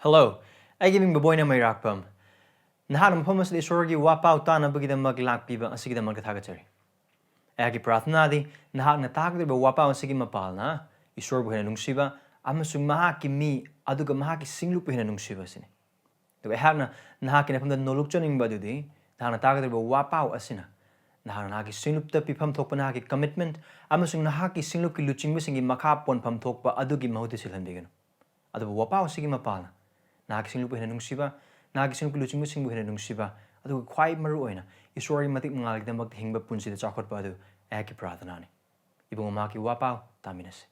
Hello, I giving Baboyna Marakta. Naham Pomus the Sorgi Wapau Tana Bugida Maglak Piba and Sigida Magatagatory. Agi Prathnadi, Nahan attack the Wapa and Sigima Palna, Isorbu and Nungsiba, Amasum Mahaki me, Aduga Mahaki Singlupi and Nungsibasini. The Wahana Nahakin from the Nolukchoning Badudi, Nahan attack the Wapau Asina. Nahanaki Sinupta Pipam Topanaki commitment, Amasung Nahaki Singluki Luching missing in Makapon Pam Tokpa Adugi Mahotisilandigan. Adu Wapau Sigima Palna. Nagising lupa hinanung siba, nagising lupa musing hinanung siba, adu quite maruina, isori matik mangalig na maghingba punsi da chakot pa adu, eki prathanani. Ibang umaki wapaw, taminas.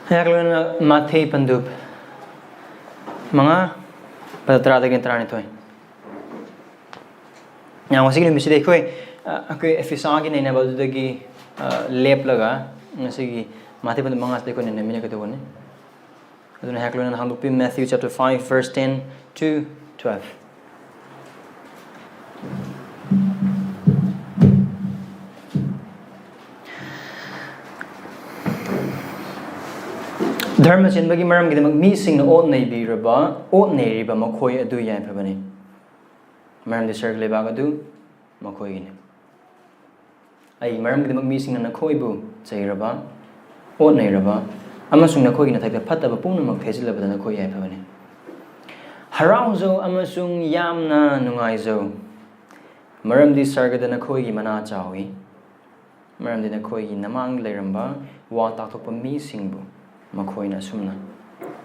Hagluna Mathe Pandub Manga Patrada Gentranitoy. Now, was going to say, if you saw again about the lap laga, Nasigi Mathe and the Mangas they couldn't in a minute. I don't have Halupi Matthew chapter 5, verse 10 to 12. Dharma chen bagi maram gida mi sing na ot nei bi raba ot nei riba makhoi adu yai phabani maram de serg leba ga du makhoi ne ai maram gida mi sing na khoi bu chai raba ot nei raba amasung na khoi na thak phatta ba pungna mak phejil ba na khoi yai phabani harauzo amasung yamna nungai zo maram di serg da na khoi gi mana chawi maram de na khoi gi namang leiramba wa ta thok pa mi sing bu Makoina Sumna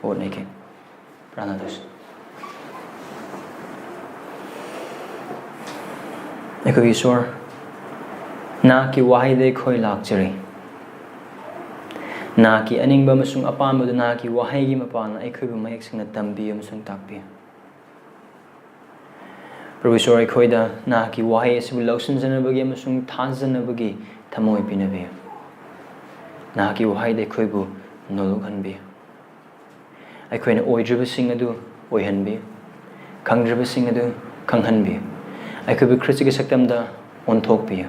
or Nake Pranados. Ecovisor Naki Wahide Koi luxury Naki Aning Bamasung upon Mudanaki Wahagim upon Ekubu Maxing a Tambium Sung Takpi. Provisor Ekoida Naki Wahis will losens and a Bagimasung Tanzan a Bagi Tamoi Pinavi Naki Wahide Koibu. No look and be. I can oi dribble sing a do, oi hen be. Kang dribble sing a do, kang hen be. I could be critical sectamda on talk be.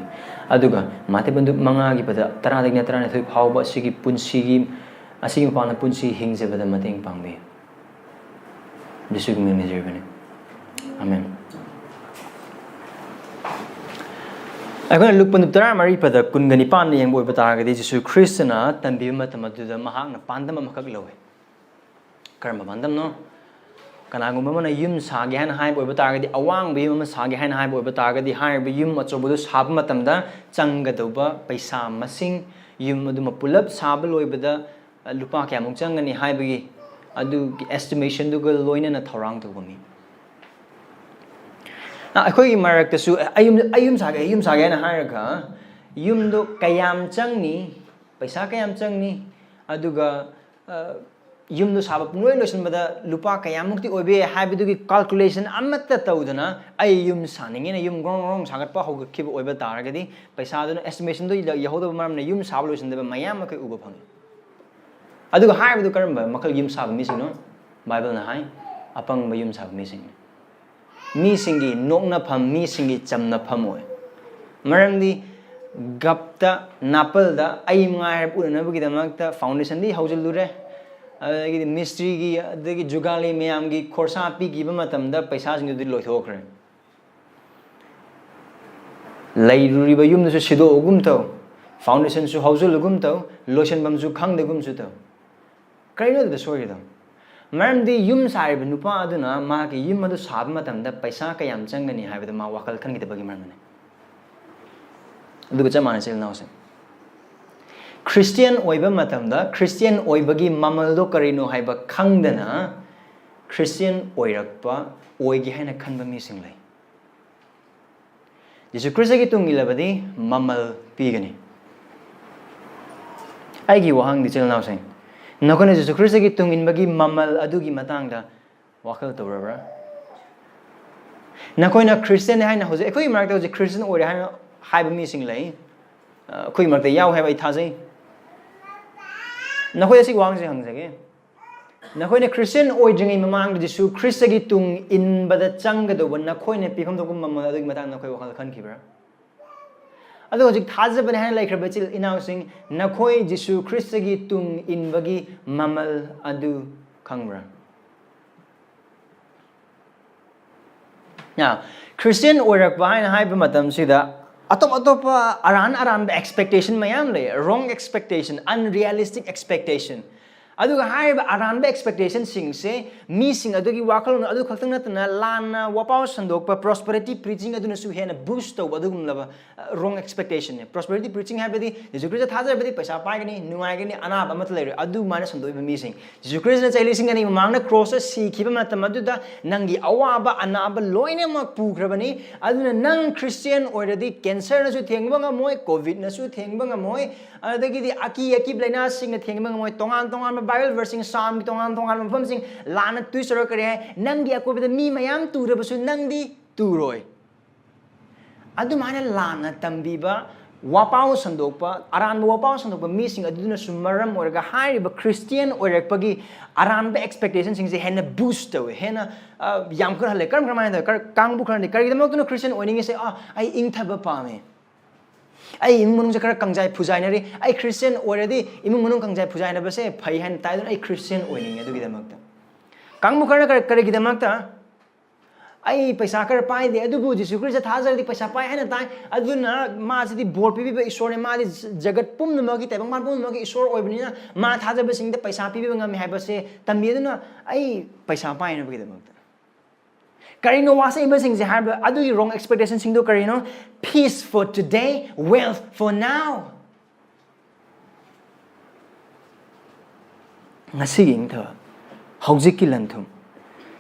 Aduga, Matabandu Mangagi, but the Taradinatran to how about Sigi Punsigi, a sing upon a Punsi hings over the Mating Pangbe. The Sugman is even. Amen. I'm going to look on the Maripa, the Kunganipan, and boy, but I get to Christina, and be matamatu the Mahang, Pandama Makagloe. Karma Bandam no? Kanagumana yum Sagan high boy, but I get the Awang beam Sagan high boy, but I get the higher beam, Matsobus Habmatamda, Changadoba, Paisa Masing, Yumaduma pull up, Sabalo, but the Lupaka Mukchang and the high biggie. I do estimation to go loin and a torang to me. Now, I call you Marakta su ayum saga na haraga yum do kayam changni paisa kayam changni aduga yum do saba punoi lotion bada lupa kayam mukti obe haibidugi calculation amatta tawdana ay yum saninge na yum grong sagat pa hoga khib obe taragadi paisa do estimation do yahoda maram na yum saba lotion deba mayam ka uba phang aduga haibidu karamba makal yum saba missing no bible na hai apang ba yum saba missing Mi singi nokna pham mi singi chamna phamoy marangdi gapta napal da ai mangai purana bugi damakta foundation di haujalure agi mystery gi adagi jugali meyam gi khorsa pi gi ba matam da paisa sing di loithokre lairuri ba yum da sido ogum to foundation su haujalugum to lotion bam su khang de gum su to kaino da story da Madam the yum side Nupa Aduna, Maki Yumadu Sabmatam, the Paisaka Yam Changani, have the Mawakal can get the buggy man. The Buchaman is now. Christian Oibamatamda, Christian Oibagi Mamaldokarino Haiba Kangdana, Christian Oirakpa, Oigihana Kanba missingly. This is Khristagitung Ilabadi, Mamal Pigani. I give Wahang the chill now saying. Nakon is Khristagitung in Bagi Mamal Adugi Matanga Wakal to Rubber. Nakoina Christian Hana Jose, Equi Mark was a Christian or high missing lay. खुई मरते याव है भाई थाजे नखोय असि वांग से हंगजगे नखोय ने Christian ओइद्रिंगै ममांग जिसु ख्रिस्टगी तुंग इनबदा चंगदोब नखोय ने पिफम दो मम अदुग मतang नखोय वखल खनखिब्रा अदो हजिक थाजबने हाय लाइख्रब चिल इनाउसिंग नखोय जिसु ख्रिस्टगी तुंग इनबगी ममल अदु खंगब्रा Now, Christian oirak bahain hai ba matam sida atop aran expectation mayam le wrong expectation unrealistic expectation aduga hai ba aran ba expectation sing se mi sing adugi wakalon adu khaktang natna lana wapao sandok pa prosperity preaching aduna su hena boost to adugum laba wrong expectation ne prosperity preaching hai badi jesu christ thajar badi paisa pai gani nuai gani anab amat le adu mana sandoi ba mi sing jesu christ na chaili sing ani mangna cross si khiba matam aduda nangi awaba anaba loine mak pukrabani aduna nang christian already cancer na su thengba nga moi covid na su thengba nga moi adagi di aki blaina sing na thengba nga moi tongan Bible versing Psalm tongan mafam sing lana twister kare nangi akobe mi mayam turabasu nangdi turoi adu mana lana tambiba wapao sandokpa aran wapao sandokpa mi sing aduna sumaram orga haiba Christian oirakpagi aran ba expectation sing se hena boost to hena yam kar hale karam kramana kar kangbu kharni karidamaktu Christian oining se ai ingthaba pame ai imung se kar kangjai phujai nari ai Christian already imung munung kangjai phujai na base phai han tai don ai Christian oining adu gidamakta kangmu kar kar gidamakta ai paisa kar pai de adu bu jisu Christ thajar di paisa pai han tai aduna ma sidi bor pi bi isor ne ma di jagat pum na gi taibang man pum na gi isor oibni na ma thajar ba sing de paisa pi bi ngam hai ba se tambi aduna ai paisa pai na gidamakta Karino wasa iba sing se harba adu wrong expectation sing do karino peace for today wealth for now ngasi ging tha hojik ki lanthum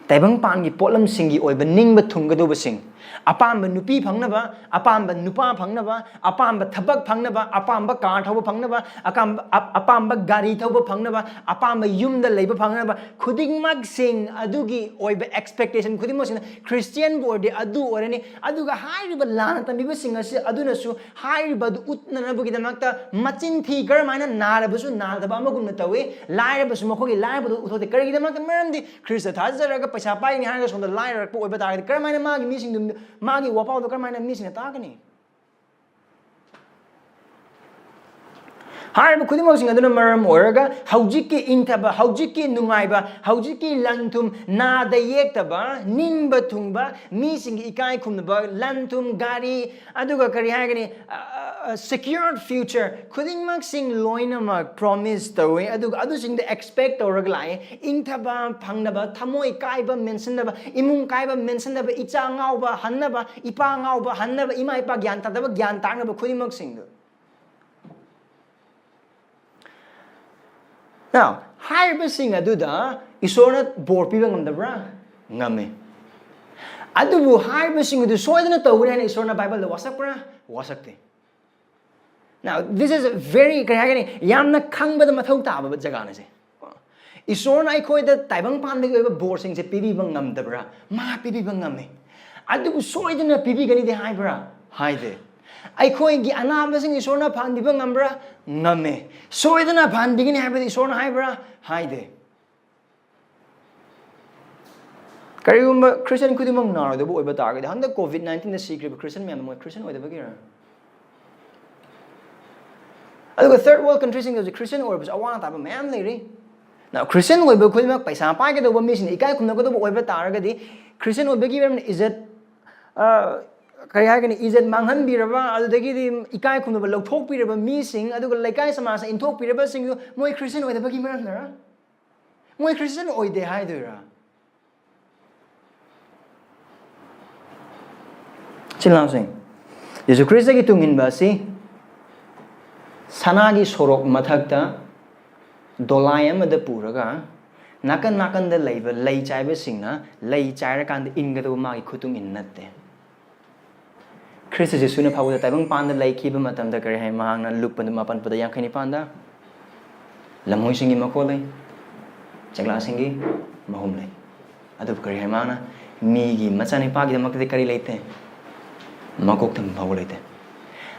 taibang pan gi potlam sing gi oiba ningba thungga do ba sing apamba nupi phangnaba apamba nupa phangnaba apamba thabak phangnaba apamba car thauba phangnaba apamba gari thauba phangnaba apamba yumda leiba phangnaba khudingmak sing adugi oiba expectation khudingmak sing Christian board adu orani aduga hairiba lana tambiba sing ase aduna su hairiba du utnana bugi damakta machin thi gar maina narabasu naldaba amagumna tawe lairabasu makhogi lairabadu uthote karigi damakta maramdi Christ thajaraga paisa pai ni hanga sonda lairak po oiba target kar maina magi missing magi wapao do kar maina missing atagani Harba khudimok sing aduna maram oraga haujiki intaba haujiki nungaiba haujiki lantum na da yektaba ninba thungba mi sing ikai khumba lantum gari aduga kari hagani secured future khudimok sing loinama promise tawe aduga adu sing the expect oraga lai intaba phangnaba thamoi kaiba mention daba imung kaiba mention daba icha ngauba hannaba ipa ngauba hannaba ima ipa gyan tadaba gyan tangnaba khudimok sing do Now, haiba sing aduda isorna bor piba ngamdabra ngame adubu haiba sing adu soidana tawre na isorna Bible da wasakpra wasakte Now, this is a very kayagani yamna khangba da mathau ta ba jaga na se isorna ai khoi da taibang pan de oiba bor sing se pibi bang ngamdabra ma pibi bang ngame adubu soidana pibi gani de haibra haide Aikoi gi anaba sing isorna phandiba ngambra ngame soidana phandigini habadi isorna haibra haide Karigumba Christian kudimang naro de boy bataga handa COVID-19 the secret Christian me mo Christian oida bagira Aduga third world country sing the Christian or was awana taba man lady Now Christian oiba kudimak paisa pa ga do ba mission ikai kumna ko do oiba taraga di Christian oiba gi is it kaya hagani izat manghan biraba adudagi di ikai khumba lauthok piraba mi sing aduga laikai samasa inthok piraba sing moi Christian oida bagi maram nara moi Christian oide haidura chilam sing Yesu Christ gi tungin ba si sanagi sorok mathakta dolayam da puraga nakan da leiba lei chaiba singna lei chaira kan inga do magi khutung in natte Christ Jesus na pawuda taibang panda lai kiba matam da kare hai mahang na lup pandu mapan pada yang kani panda lamoy singi makolay chagla singi mahum lai adu kare hai mahang na migi machani pagi damak de kari leite makok tham pawu leite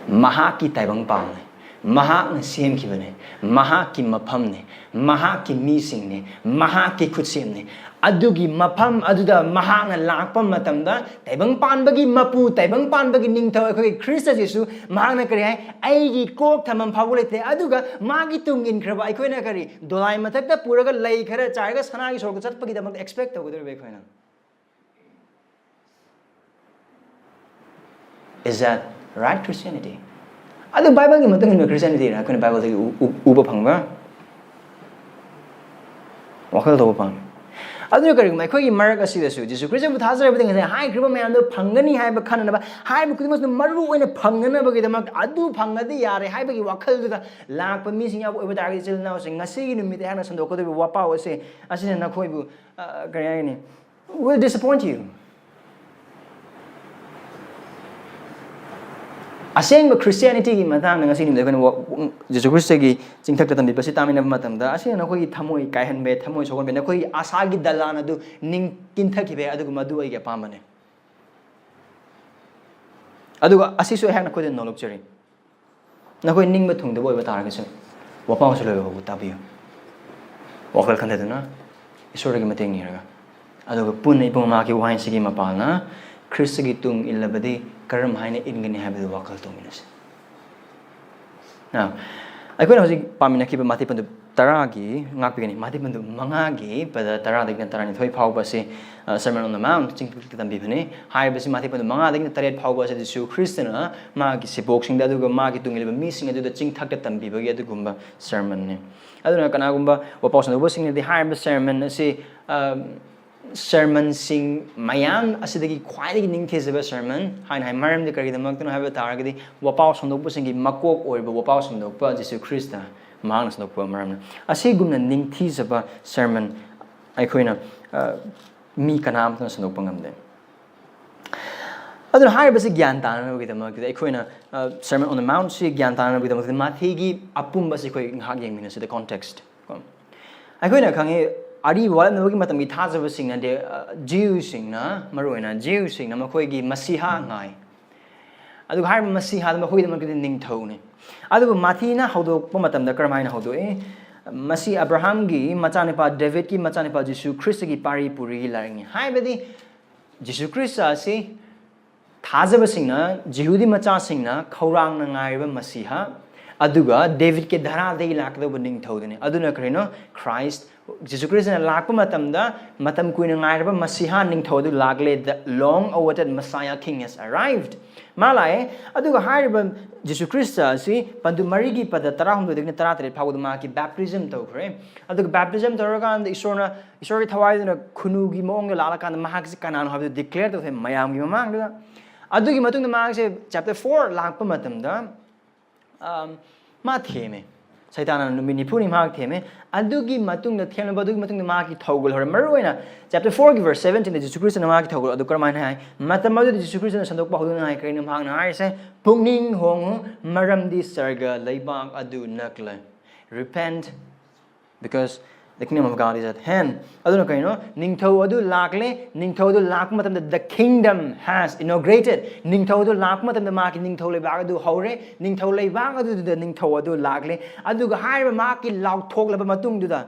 Mahaki taibang paune. Mahak na siem kibane. Mahaki mapam ne. Mahaki mising ne. Mahaki kutsim ne. Adugi mapam aduda mahak na lakpam matamda taibang pan bagi mapu taibang pan bagi ningthaw akhoi Krista Jesu mahak na kari hai aigi kok thamam phawulete aduga magi tung in khraba akhoi na kari dolai mathakta puraga lei khara chaiga sanagi sorga chatpagi damak expect tawudor be khoina. Is that right Christianity? Adu Bible gi matang in Christianity ra khoi Bible gi uba phangba wakhal do pang. Adu kari mai khoi marak asidasu Jesu Christ bu thazara biding hai kriba mayam do phangani hai ba khanana ba hai bu kudimas maru oina phangana ba gi damak adu phangadi yare hai ba gi wakhal du da lak pa mi sing ya bu ba da gi chil na sing ngasi gi numit hana sandok ko do wapa ose asina na khoi bu kari ai ni will disappoint you. Aseng Christianity gi matang na ngasi ni de kan Jesu Christ gi chingthak ta tambi pasi tamina matam da asena na khoi thamoi kai han be thamoi sogon be na khoi asa gi dalana du ning kinthak gi be adu madu ai ge pamane adu asisu hang na khoi den nolok cheri na khoi ning ba thung de boi ba tar ga se wa pa so le ho ta bi wakal khan de na isor gi mateng ni ra adu pun nei pong ma gi wain sigi ma pa na Christ gi tung ilabadi karam haine ingani habi wakal to minas. Now, I could also pamina keep a matipandu taragi, ngapigani, matipandu mangagi, but the taradik and tarani toy power basi Sermon on the Mount, Tinkitan Bibani, high basi matipandu mangadik, the tared power was the Su Christina, Magi si boxing that go magi to missing into the ching takatan biba get the gumba sermon. I don't know Kanagumba or possible wasing the higher sermon, say sermon sing mayam asidagi khwaidagi ningthesaba sermon hain hai maram de Khristagidamakta have a target wapau sondokpa singi makok oiba wapau sondokpa Jesu Christa mang sondokpa maram asigumna ningthesaba sermon aikoina mi kanam tan sondokpa ngamde adun hai basi gyan tanana Khristagidamakta aikoina Sermon on the Mount si gyan tanana Khristagidamakta mathigi apumba si khoi ngak yengmina si the context aikoina khangi Adi wala nabugi matami Thajaba singna de Jews singna maruina Jews singna makoi gi Masiha ngai adu har Masiha da makoi da makoi ning thone adu mathina hodok pa matam da karmaina hodo Masi Abraham gi machanipa David ki machanipa Jesu Christ gi pari puri laringi hai badi Jesu Christ asi Thajaba singna Jehudi macha singna khaurang na ngai ba Masiha aduga David ke dhara de lakdo ning thodene aduna krino Christ Jesus Christ na lakpa matamda matam kuina ngai ba Masiha ning thodu lagle the long awaited Messiah King has arrived malai aduga hariba Jesus Christ si pandu marigi pada tarahum de ne taratare phawdu ma ki baptism to khre aduga baptism taragan isorna isori thawai na khunu gi mong la la kan mahak si kanan habu declare to him mayam gi mamang da adugi matung da ma se chapter 4 lakpa matamda ma theme Saitana Manipuri mark him, Adugi Matung the Tianabadu Matung the Maki Toggle her Maruina. Chapter 4, verse 17, the Jesus Christ and the Maki Toggle, the Karman High, Matamadu, the Jesus Christ and Sandopa, Kainam Hang, I say, Pungning Hong, Maram di Sarga, Laibang Adu Nakle. Repent, because the kingdom of God is at hand. Aduna kaino ningtho adu lakle ningtho adu lakmatam the kingdom has inaugurated ningtho adu lakmatam the maki ningtho le bag adu hore ningtho le bag adu the ningtho adu lakle adu ga hai maki law thok la matung du da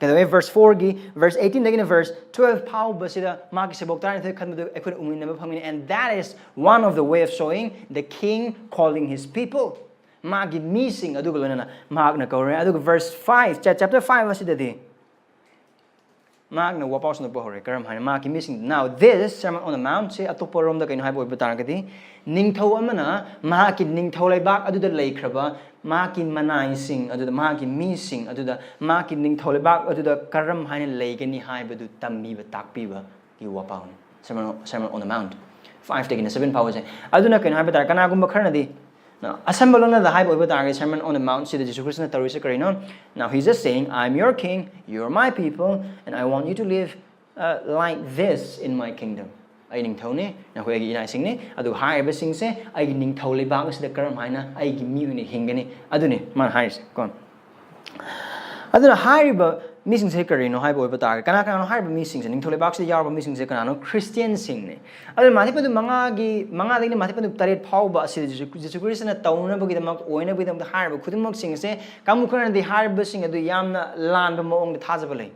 kada verse 4 gi verse 18 again verse 12 pow basida maki sebok tar the kan du ekun umin na phangin and that is one of the way of showing the king calling his people Magi missing adugulana magna kore adug verse 5 chapter 5 asidadi magna wapaus no pohore karam haina magi missing now this Sermon on the Mount say atoporom da kaino haibo bataragati ningtho amana magi ningtho leibak aduda leikraba magi manai sing aduda magi missing aduda magi ningtho leibak aduda karam haina leigani haibadu tammi ba takpiba ki wapaun Sermon on the Mount 5 taking 7 powers aduna kaino haibatar kana gumba kharnadi Now, assemble on the hype of the Sermon on the Mount, see the Jesus Christ and now he's just saying, I'm your king, you're my people, and I want you to live like this in my kingdom. I ning tone, now who I sing ne, I do higher sing say, I ning totally bangs the current hina, I give me hingani, aduni, man hires, gone. I don't know higher, but missing secretary no high boy batar kana kana high missing ning thole box yar missing se kana no Christian sing ne adu mani padu manga ding mani padu taret phau ba si Jesus Christ na tauna ba gidamak oina ba gidamak high ba khudimok sing se kamu kana di high ba sing adu yamna lan ba moong thajaba le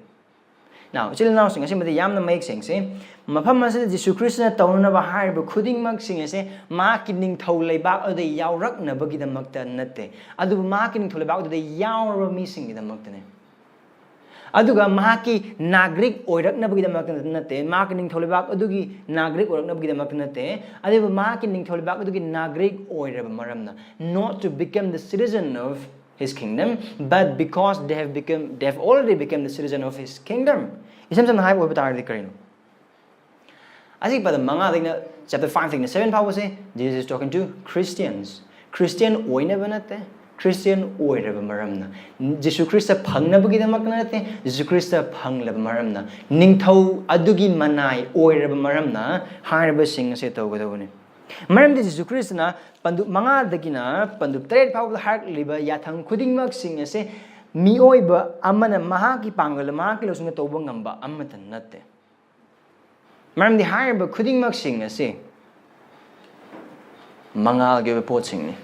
now chil now sing se yamna make sing se mafam ma se Jesus Christ na tauna ba high ba khudimok sing se ma ki ning thole ba adu yawrak na ba gidamak ta natte adu ma ki ning thole ba adu yawra missing gidamak ta ne aduga mahaki nagrik oiraknabagidamakt natte mahaki ningtholibak adugi nagrik oiraknabagidamakt natte adiba mahaki ningtholibak adugi nagrik oiraba maramna not to become the citizen of his kingdom but because they have already become the citizen of his kingdom isam sam hai oiba tardi karino asik pada manga dingna chapter 5 thing 7 power say Jesus is talking to Christians Christian oinaba natte Christian oiraba maramna Jesus Christ phangnabagidamak nate Jesus Christ phanglaba maramna ningthau adugi manai oiraba maramna harba sing se tawgadawni maram de Jesus Christ na pandu manga dagina pandu trade power hark liba yathang khudingmak sing ase mioiba amana mahaki pangal mahaki losna tawba ngamba amatan nate maram de harba khudingmak sing ase mangal ge pot sing ni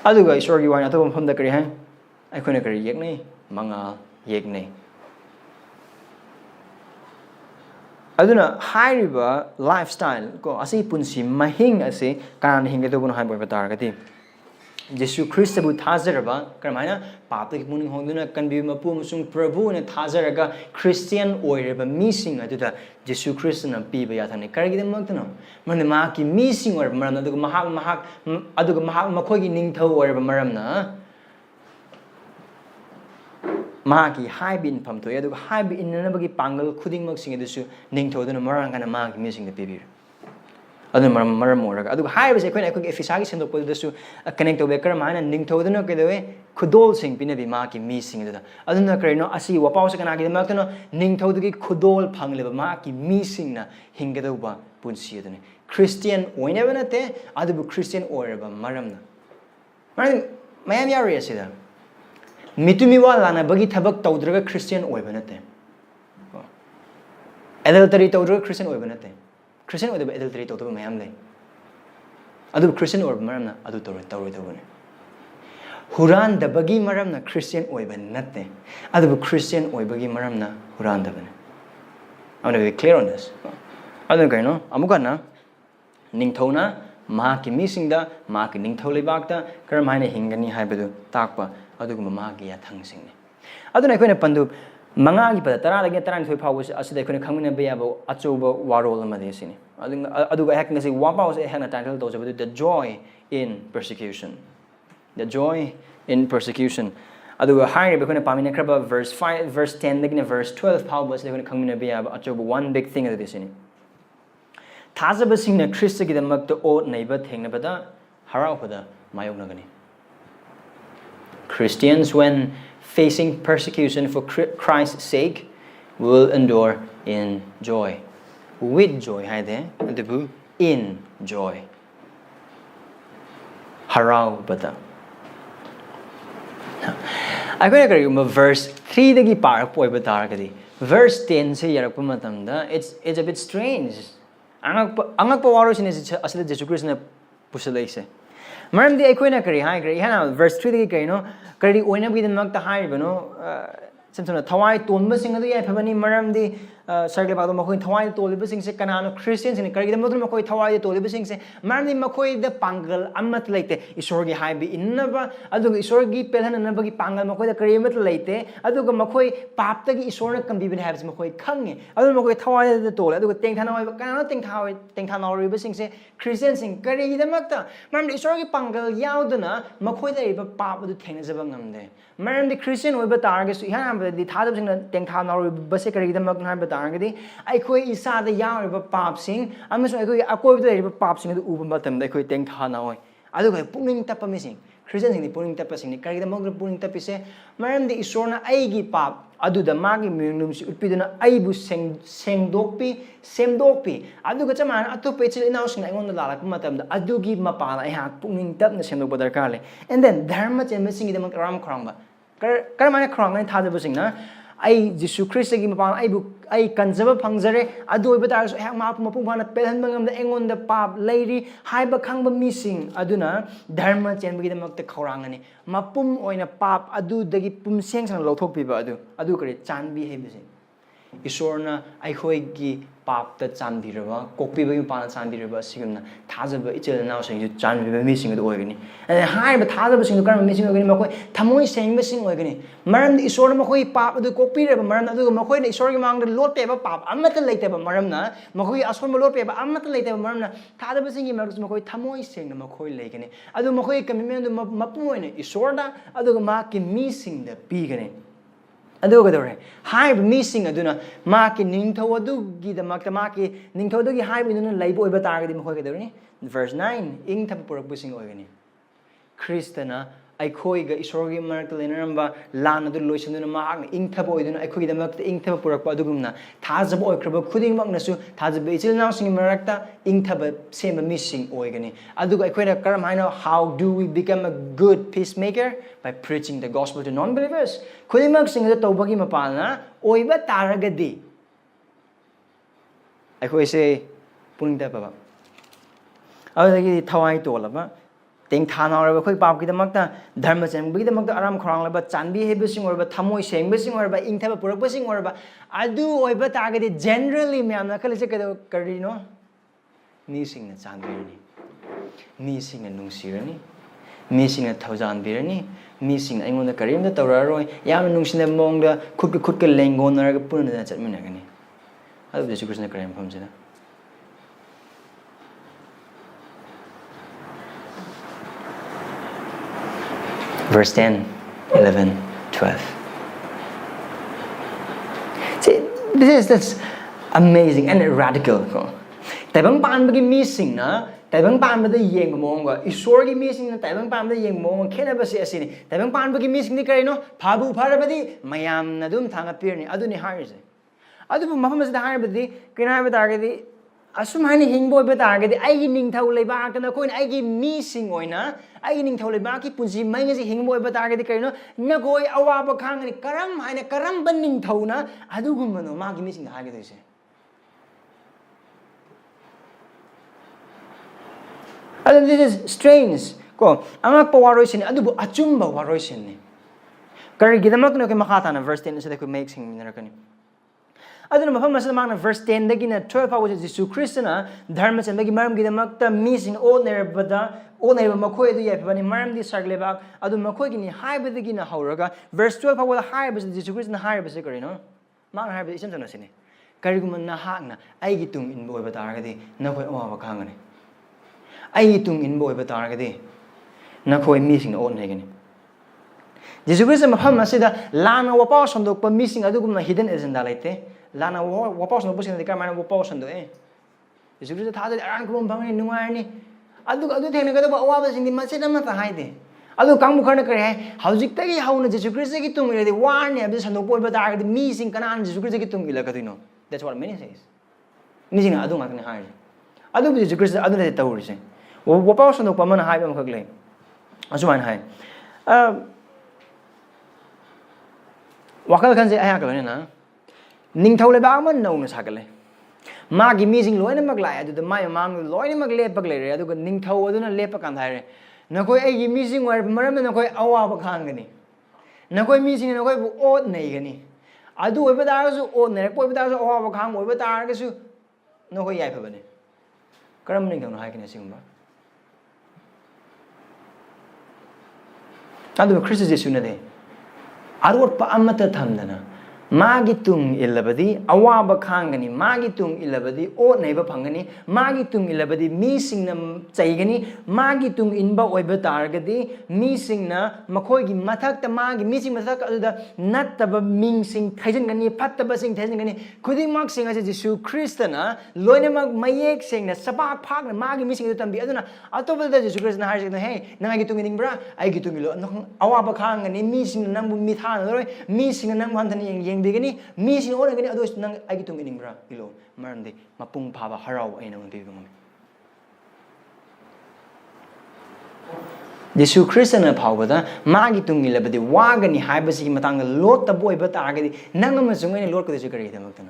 aduga isorgi wana to pham da kari hai akhona kari yek nei manga yek nei aduna hairiba lifestyle ko asi punsi mahing ase kan hinge to bun hai boy batar gati Jesus Christ bu thazaraba karmaina papik muning hongduna kanbi mapu musung prabhu na thazaraga Christian oireba missing aduda Jesus Christ na piba yathane karigi demak no man ma ki missing or maram aduga mahak aduga mahak makhoi gi ningthau oireba maram na ma ki high bin pham to aduga high bin inanabagi pangal khuding mak sing edu ningthau duna marang kana ma ki missing the pibi adu maram moraga adu high base koina ko efisagi sendok po desu connect to beker mana ning thoduna ke dewe khudol sing pina bi ma ki mi sing da aduna karino asi wapaw sa kana gi mak no ning thodugi khudol phangleba ma ki mi sing na hingeda ba punsi adune Christian oineba nate adu Christian oireba maram na maram mayam yari asida mitumi wa lana bagi thabak tawdraga Christian oiba nate adultery tawdraga Christian oiba nate Christian or the adultery to Mayamle. Adu Christian or Maramna, Adu Tawri. Huran the Bagi Maramna, Christian Oiban Nate. Adu Christian Oibagi Maramna, Huran the Ben. I want to be clear on this. Adu Garno, Amugana, Ningtona, Maki missing the Maki Ningtolibakta, Karamine Hingani Hybedu, Takpa, Adu Mamaki at Hangsing. Adu Nakuna Pandu. Mangagi pada tara lagi tara ni powers asida kena khamina be abo achoba warol amade sini adu hak ngasi wapa was hana title to sabu the joy in persecution adu higher be kena pamina kraba verse 5 verse 10 lagi verse 12 powers kena khamina be abo achoba one big thing adu sini Thajaba singna Khristagidamakta o Neiba thengnabada haraobada mayoknagani Christians when facing persecution for Christ's sake will endure in joy with joy in joy haraobada I going to verse 3 dagi par poi batar kadi verse 10 se yarak matamda it's a bit strange angak pa waro sin asila Jesus Christ na pusalaise maram di akoina kari hai kari hana verse 3 dagi kai no kari oina bi den makta hai bano samsona thawai tonba sing adu yai phabani maram di sargle bagdo makoi thawai toliba sing se kanano Christians ni kari dem makoi thawai toliba sing se maram di makoi the pangal amat leite isorgi hai bi innaba adu isorgi pelhana nabagi pangal makoi da kari amat leite adu makoi pap ta gi isorna kambi bin habs makoi khange adu makoi thawai da tol adu tengthana oi kanano tengthana oi bi sing se Christians sing kari dem makta maram di isorgi pangal yauduna makoi da iba pap adu thengna jaba ngamde maram di Christian oi ba targa su ihan di thadab sing tengthana oi base kari dem mak na ba targadi aikoi isa da yauriba pap sing amasu aikoi akoi da riba pap sing adu uba matam da aikoi tengthana oi adu ga puning tappa missing Christian sing di puning tappa sing ni kari dem mak puning tappi se maram di isorna aigi pap adu da magi minum si utpiduna aibu semdokpi adu ga chaman atu pechil inaus na ingon la la matam da adu gi mapala ai hak puning tap na semdok badar kale and then dharma chen missing dem ram khrangba kar mane khrang ni thajaba sing na Jisu Christagi mapang ay kanjaba pangjare adu oiba tarsu hak ma mapung phana pelhan bangam da engon da pap leiri haiba khangba mising aduna dharma chenbagi da makta khorangani mapum oina pap adu dagi pumseng sang lothok piba adu kare chanbi hebise Isorna aikhoi pap ta chanbiraba kokpi bagi pana chanbiraba sigumna thajaba ichel naw sing ju chanbiba mising adu oigani hai ba thajaba sing karam mising oigani makoi thamoi seng sing oigani maram isorna makoi pap adu kokpi reba maram adu makoi na isor gi mang da lot pe ba pap amata leite ba maram na makoi ason ba lot pe ba amata leite ba maram na thajaba sing gi makoi thamoi seng na makoi leigani adu makoi commitment du mapu oina isorda adu ma ki mising da pigani Adore, hive missing aduna, Maki Nintoadugi, the Maktamaki, Nintodugi hive in a label of Batagadi, verse 9, ing tapur busing organi. Christana, I coiga isorgi Markalinamba, Lana de Lucian Mark, ing taboidun, I could the Mak ing tapur padugumna, Tazabo crabo, couldn't magnasu, Tazabitil now sing Marakta, ing taba, same missing organi. Adu I quite a caramino, how do we become a good peacemaker? By preaching the gospel to non-believers. Kung magsing ito tawbagi mapana, o iba taragadi. Ay ko say, puning tayo pa ba? Ako lagi tawai to laba. Ting thana or ba koy Khristagidamakta dharma Khristagidamakta aram khorang laba chanbi hebising or ba thamoi sengbising or ba ingthaba purakbising or ba adu oiba taragadi generally myamna kalise kado karino mising na chanbirani. Mising na nungsirani. Missing a thousand birani, missing I want the Karim the Torah, Yam Nunsin among the cook langon or put that at Minagani. I love the Super Karim comes in. Verse 10, 11, 12. See, that's amazing and radical. Tabang pan begin missing, na. Taibang pan ba da yeng monga isorgi missing na taibang pan da yeng monga khena ba se asini taibang pan ba gi missing ni karino phabu pharabadi mayam na dum thanga pirni aduni harise adu mafam se da harabadi kina ba targadi asum hani hingboy ba targadi ai gi ningthau leiba kana koin ai gi missing oina ai gi ningthau leiba ki punji mai ngi hingboy ba targadi karino nagoi awa ba khangani karam haina karam ban ningthau na adu gumano ma gi missing ha gi doise This is strange. Ko, ang pawaroisin, adubo achumba waroisin ni. Khristagidamakta no ke makata na verse 10 sa ko makes him narakani. Adu na mafam sa na verse 10 dagi na 12 pa was Jisu Kristo na dharma sa magi maram gidamakta missing oner makoy du yep bani maram di sarglebak adu makoy gini haiba dagi na hauraga verse 12 pa wala haiba sa Jisu Kristo na haiba sa karino. Mang haiba isam sa sini. Kariguman na hak na ay gitung inboy bataragadi na koy awa khangani. Ay tung inboy bataragadi na koy missing na on hegani Jisu Kristo mafam asida lana wapaw sondok pa missing adugum na hidden agenda laite lana wapaw sondok pusin dikar mana wapaw sondok Jisu Kristo thada arang kum bangai nungai ni adu thena kada ba awa sing di mase na ta haide adu kang bukhana kare haujik tagi hauna Jisu Kristo gi tung ile war ne abis sondok boy bataragadi missing kanan Jisu Kristo gi tung ila kadino that's what many says missing adu ngakne haide adu Jisu Kristo adu le tawuri Wapaw sondok pa man hai ba makaglay asuman hai wakal kan se aya ka na ningthau le ba man no na sakale magi missing loina maglai adu the mai mang loina magle pagle re adu ningthau adu na lepa kan thai re nakoi ai gi missing war maram na koi awa ba khangani nakoi missing na koi bu ot nei gani adu oi ba da su ot nei koi ba da su awa ba khang oi ba ta ga su nakoi yai pha bane karam ningthau na hai kine singba Adu Kristo Jesu na de. Arwat pa amata thamdana. Magi tung ilabadi awaba khangani magi tung ilabadi o neiba phangani magi tung ilabadi mi singna chaigani magi tung inba oiba targadi mi singna makhoi gi mathak ta magi mi sing mathak aduda nattaba ming sing thaijangani phattaba sing thaijangani khuding mak sing ase Jisu Kristo na loine mak mayek sing na sabak phak na magi mi sing tambi aduna atoba da Jisu Kristo na har na hey nangai gi tung ingbra ai gi tung ilo awaba khangani mi sing na nangbu mi thana loi mi sing na nangbu hanthani Begini, missing all again, others nang I get to meaning bra below, Marande, Mapung Pava Haraoba in a Jesu Christana Pawada, Magi Tungi Labadi, Wagani, Hibasi, Matanga, Lord the boy, but Agadi, Nangamasung, Lord Khristagidamakta.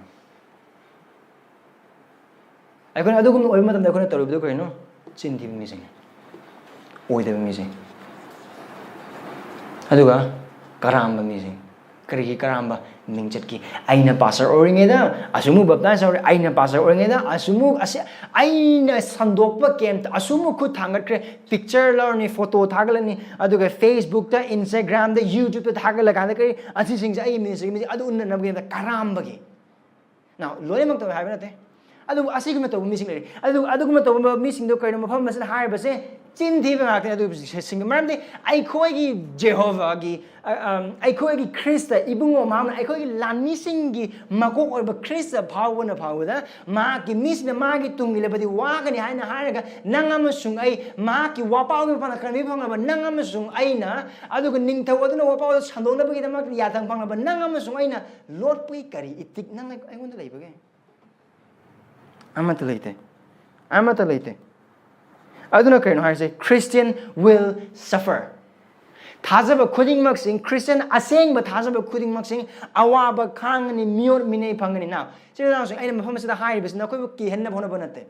I can do or Madame the Conator of the Greno, Cinti missing. Or the missing. Aduga, Karamba missing. Kariki Karamba, Mingchetki, Aina passer or Ringeda, Asumu baptizer, Aina passer or Ringeda, Asumu, Aina Sandopa came to Asumu could hang picture learning photo tagalani, Aduga Facebook, the Instagram, the YouTube, the Tagalakari, and things I miss, I don't know the Karambagi. Now, Loremak to have it. I do a segment of missing. I do missing the kind of performance and higher, but say, Chin Tivan, I do sing Monday. I call you Jehovah, I call you Christa, Ibungo Mam, I call you Lan missing Mako or Christa power and power, Mark, miss the market to me, but the wagon behind the Haraga, Nangamasung, I mark you wap out upon a carnival of Nangamasung, Aina, I do Ninta, what do know about Sandona, but Yatan Panga, but Nangamasung, Aina, Lord Picari, it take none I want to live again. I'm at the late. I don't know how to say Christian will suffer. Thajaba coding maxing, Christian a saying, but Thajaba coding maxing, Awaba Kangani, Mure Mine Pangani now. So I am a the high, but Nakoki Henna Bonabonate.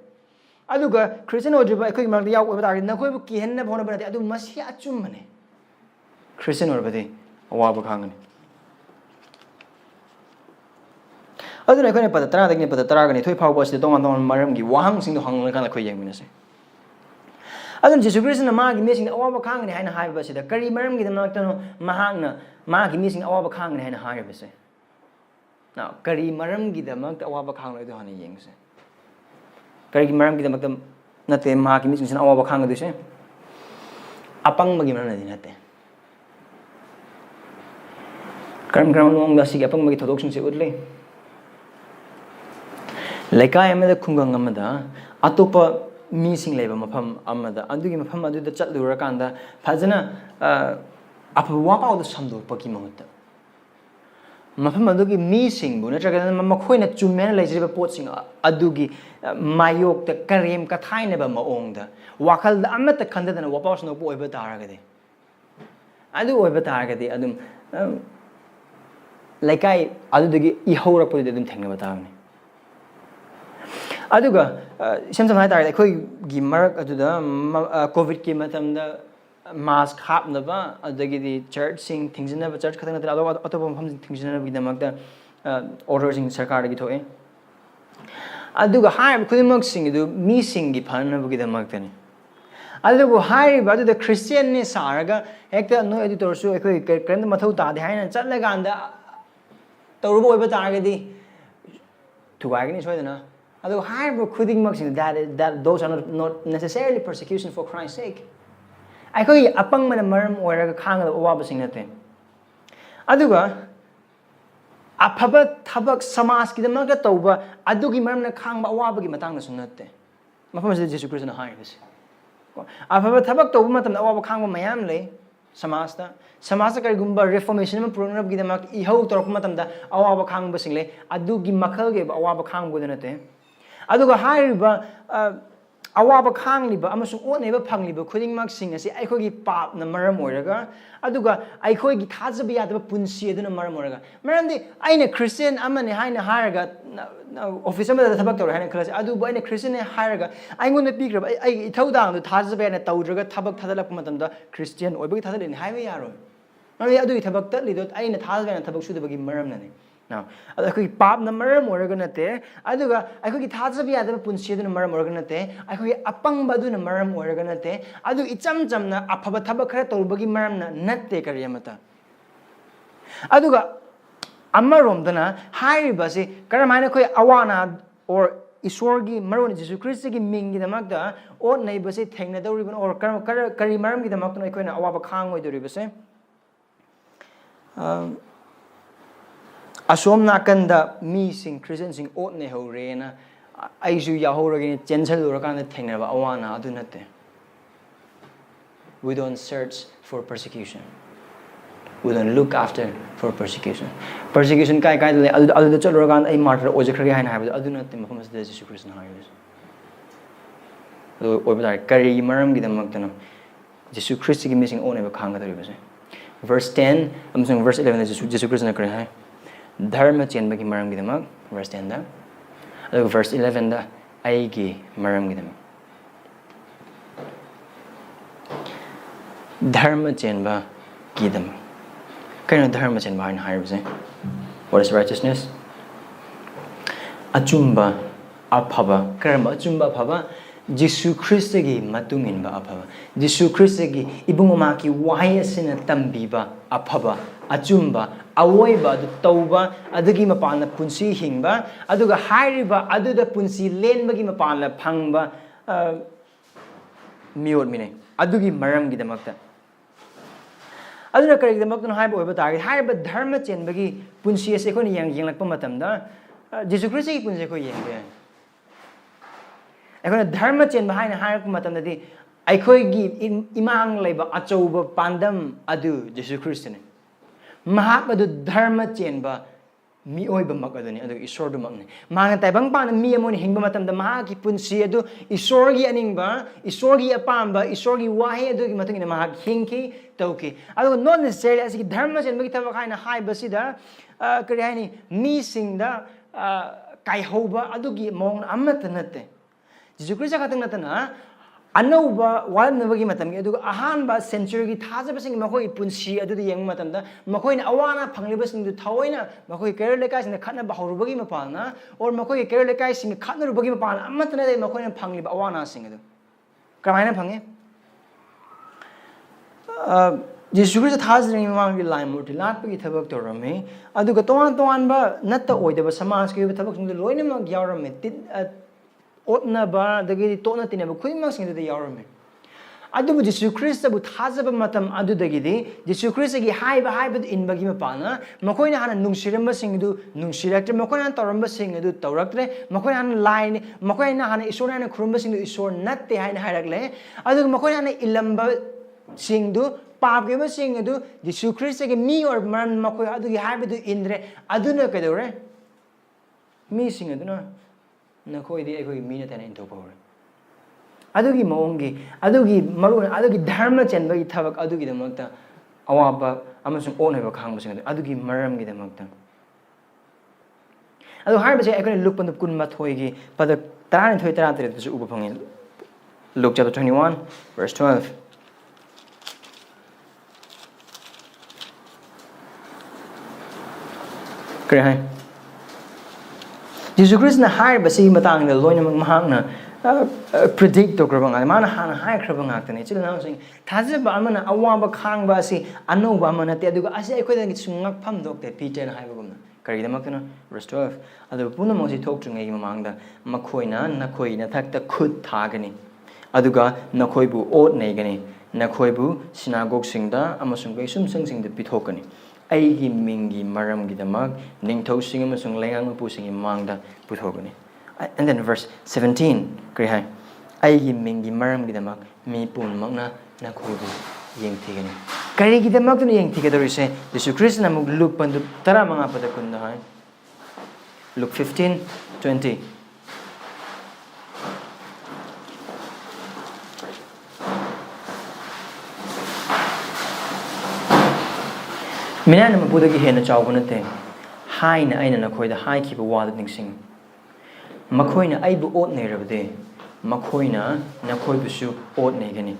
I look a Christian or Juba, I could mark the out with Nakoki Henna Bonabonate, I do must hear Chumane. Christian or Bade, Awaba Kangani. Other than I put the Tragan, but the Tragan, 2 powers, the Don Maramgi, Wang sing the Hong Kong Koyang. Other than Jesus Christ and the Mark missing all Kang and high bus, the Curry Maram get the Nocturno Mahana, Mark missing all Kang and high bus. Now, Curry Maram get the Monk of Kang like the honey yings. Curry Maram get the not the Mark missing all Kang the same. Upon Magiman in it. Current ground long the sea upon my introduction, would lay. Like I am the Kungangamada, Atopa missing labor Mapam Amada, Andu Mapam do the Chatlurakanda, Pazana upper wap out the Samdo Pokimota. Mapamadugi missing, Bunatragan Makoina Jumen Laser Potsing, Adugi, Mayok, the Karim Kataineba Maonda, Wakal the Amata Kanda and Wapas no boy but Targade. I do over Targade, Adum like I do the Ihora put them thengnabada. Aduga, Samson High Tide, I could give Mark to the COVID came at the mask hap never, the church sing things in the church, cutting the other things in the Magda orders in Sarkar. Aduga high, couldn't sing, do missing the pan of the Magdani. Adugo high, but the Christian Saraga, Hector no editor, so I could get the Matota behind and Chatlaganda. The Robo Targadi to wagon is right. Although higher quitting maxing that those are not necessarily persecution for Christ's sake. I call you upon my maram or a kang of wabasing nothing. Aduga a papa tabak samaski the Marakta, Adugi Marna Kang Wabagi Matangas note. My father is Jesus Christ in the highest. A papa tabak to Matam Awakang Mayamle, Samasta, Samasa Gumba Reformation program Gidamak, Iho Tormatam, Awakang Basile, Adugi Makal gave Awakang within a day. Aduga high Awaba Kang Liba, Amasu or never Pang Liba, couldn't mark sing as I could give pop the Maramorga. Aduga, I could get Tazabi the Punsi than a Maramorga. Marandi, I'm a Christian, I'm an Hina Haraga, officer of the Tabactor Hana class. Adu by a Christian Haraga. I'm going to pick up. I told down the Tazabi and a Taudraga Tabak Tadalapumatanda, Christian or Big Tadal in Highway Arrow. Maybe I do it about that little. I in a Tazabi and Tabak should have given Maramani. Now, I could pop the Maram Morganate. I could get Tazabi at the Punsi and Maram Morganate. I could get a Pang Badu and Maram Morganate. I do it some jamna, a Pabatabaka or Bagi Maramna, not take a Yamata. I do got Amarom Dana, High Basi, Karamanako Awana or Iswargi, Maron, Jesus Christi, Mingi the Magda, or Neiba say Thengnabada ribbon or Karimaram the Makana Awabakang with the Ribase. Asom Nakanda, me sing Christians sing Otne Horena, Aisu Yahora, Gentle Urakan, Thengnabada, Awana, do not. We don't search for persecution. We don't look after for persecution. Persecution, Kai, other the Chologan, a martyr, or the Korean habit, I do not think Muhammad is a Christian. Over there, Kari Maram Gidamakta. Jesu Christ ki missing on eba khang ga base verse 10 amsung verse 11 Jesu Christ na kare hai dharma chen ba ki maram gi damak verse 10 da adu verse 11 da ai gi maram gi damak dharma chen ba ki damak kaina dharma chen ba hai base what is righteousness achumba aphaba karma achumba aphaba Jesu Christ gi matung in ba aphaba Jesu Christ gi ibungoma ki wahai asina tambiba aphaba achumba awoiba adu tauba adagi mapana punsi hingba aduga hairiba aduda punsi lenba gi mapana phangba miot mine adugi maram gi damakta aduna kari damakta haiba oiba tagi haiba dharma chen bagi punsi ase khoni yang lakpa matamda Jesu Christ gi punsi ko yengbe akhona dharma chen bahaina hairku matamdadi aikhoi gi imang leiba achouba pandam adu Jesu Christ ne mahak adu dharma chen ba mi oiba mak aduni adu isor du makne manga taibang pan mi amoni hingba matamda maha ki punsi adu isor gi aningba isor gi apamba isor gi wahi adu gi matungina mahak hingki tauki adu not necessarily as ki dharma chen bagi tabak haina haiba sida kari haini mi singda kai hoba adu gi mong amata natte Jesu Christ katang natana anauba walnabagi matamgi aduga ahanba century gi thajabasing makoi punsi adu yeng matamda makoi na awana phanglibasing du thaoina makoi kerala lekai sing khatna bahurubagi mapalna or makoi kerala lekai sing khatna rubagi mapalna amatna dei makoi na phangliba awana sing adu kamaina phange Jesu Christ thajring mawang gi line murti latpagi thabak torame aduga toan ba natta oidaba samaj gi thabak sing du loina mak yaurame otna ba dagi tona tinaba khuimang sing da yaurame adu Jesu Christ bu thajaba matam adu dagi di Jesu Christ gi haiba inbagi mapana makoina hana nungsiramba sing du nungsiraktre makoina toramba sing du tauraktre makoina hana line makoina hana isora na khurumba sing du isor natte haina hairakle adu makoina hana ilamba sing du pap ge sing du Jesu Christ gi mi or man makoi adu gi haiba du indre aduna kadore mi sing aduna nakhoi di ekoi mina tana into power adugi maongi adugi maruna adugi dharma chenba gi thabak adugi damakta awaba amasung oneba khangba sing adugi maram gi damakta adu harba je ekoi look pan kun mathoi gi pada taran thoi taran tere su uba phangin Luke chapter 21 verse 12 kare hai Jesus Christ na high basi matang the loin mahang na predict to krabang mana hana high krabang aktane chil na sing thajaba amana awaba khang ba si anu ba mana te aduga ase ekoi dang sungak pham dok te Peter na high bagum na kari damak na verse 12 adu puna mo si thok chungai mamang da makhoina nakhoi na thak ta khut thagani aduga nakhoi bu ot nei gani nakhoi bu synagogue singda amasung bai sum sing da pithokani aigi mingi maram gi damak ningthau sing amasung lengang pu sing mangda puthogani and then verse 17 kri hai aigi mingi maram gi damak mi pun makna nakhoi bu yeng thigani kari gi damak tu yeng thigadori se Jesu Christ na mug Luke pandu tara manga pada kunda hai Luke 15:20 Mina na mapudagi hena chawba nate hai na aina na khoi da hai ki ba wada ningsing makhoi na ai bu ot nei rabde makhoi na khoi bu su ot nei gani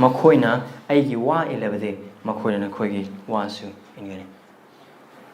makhoi na ai gi wa elabde makhoi na khoi gi wa su in gani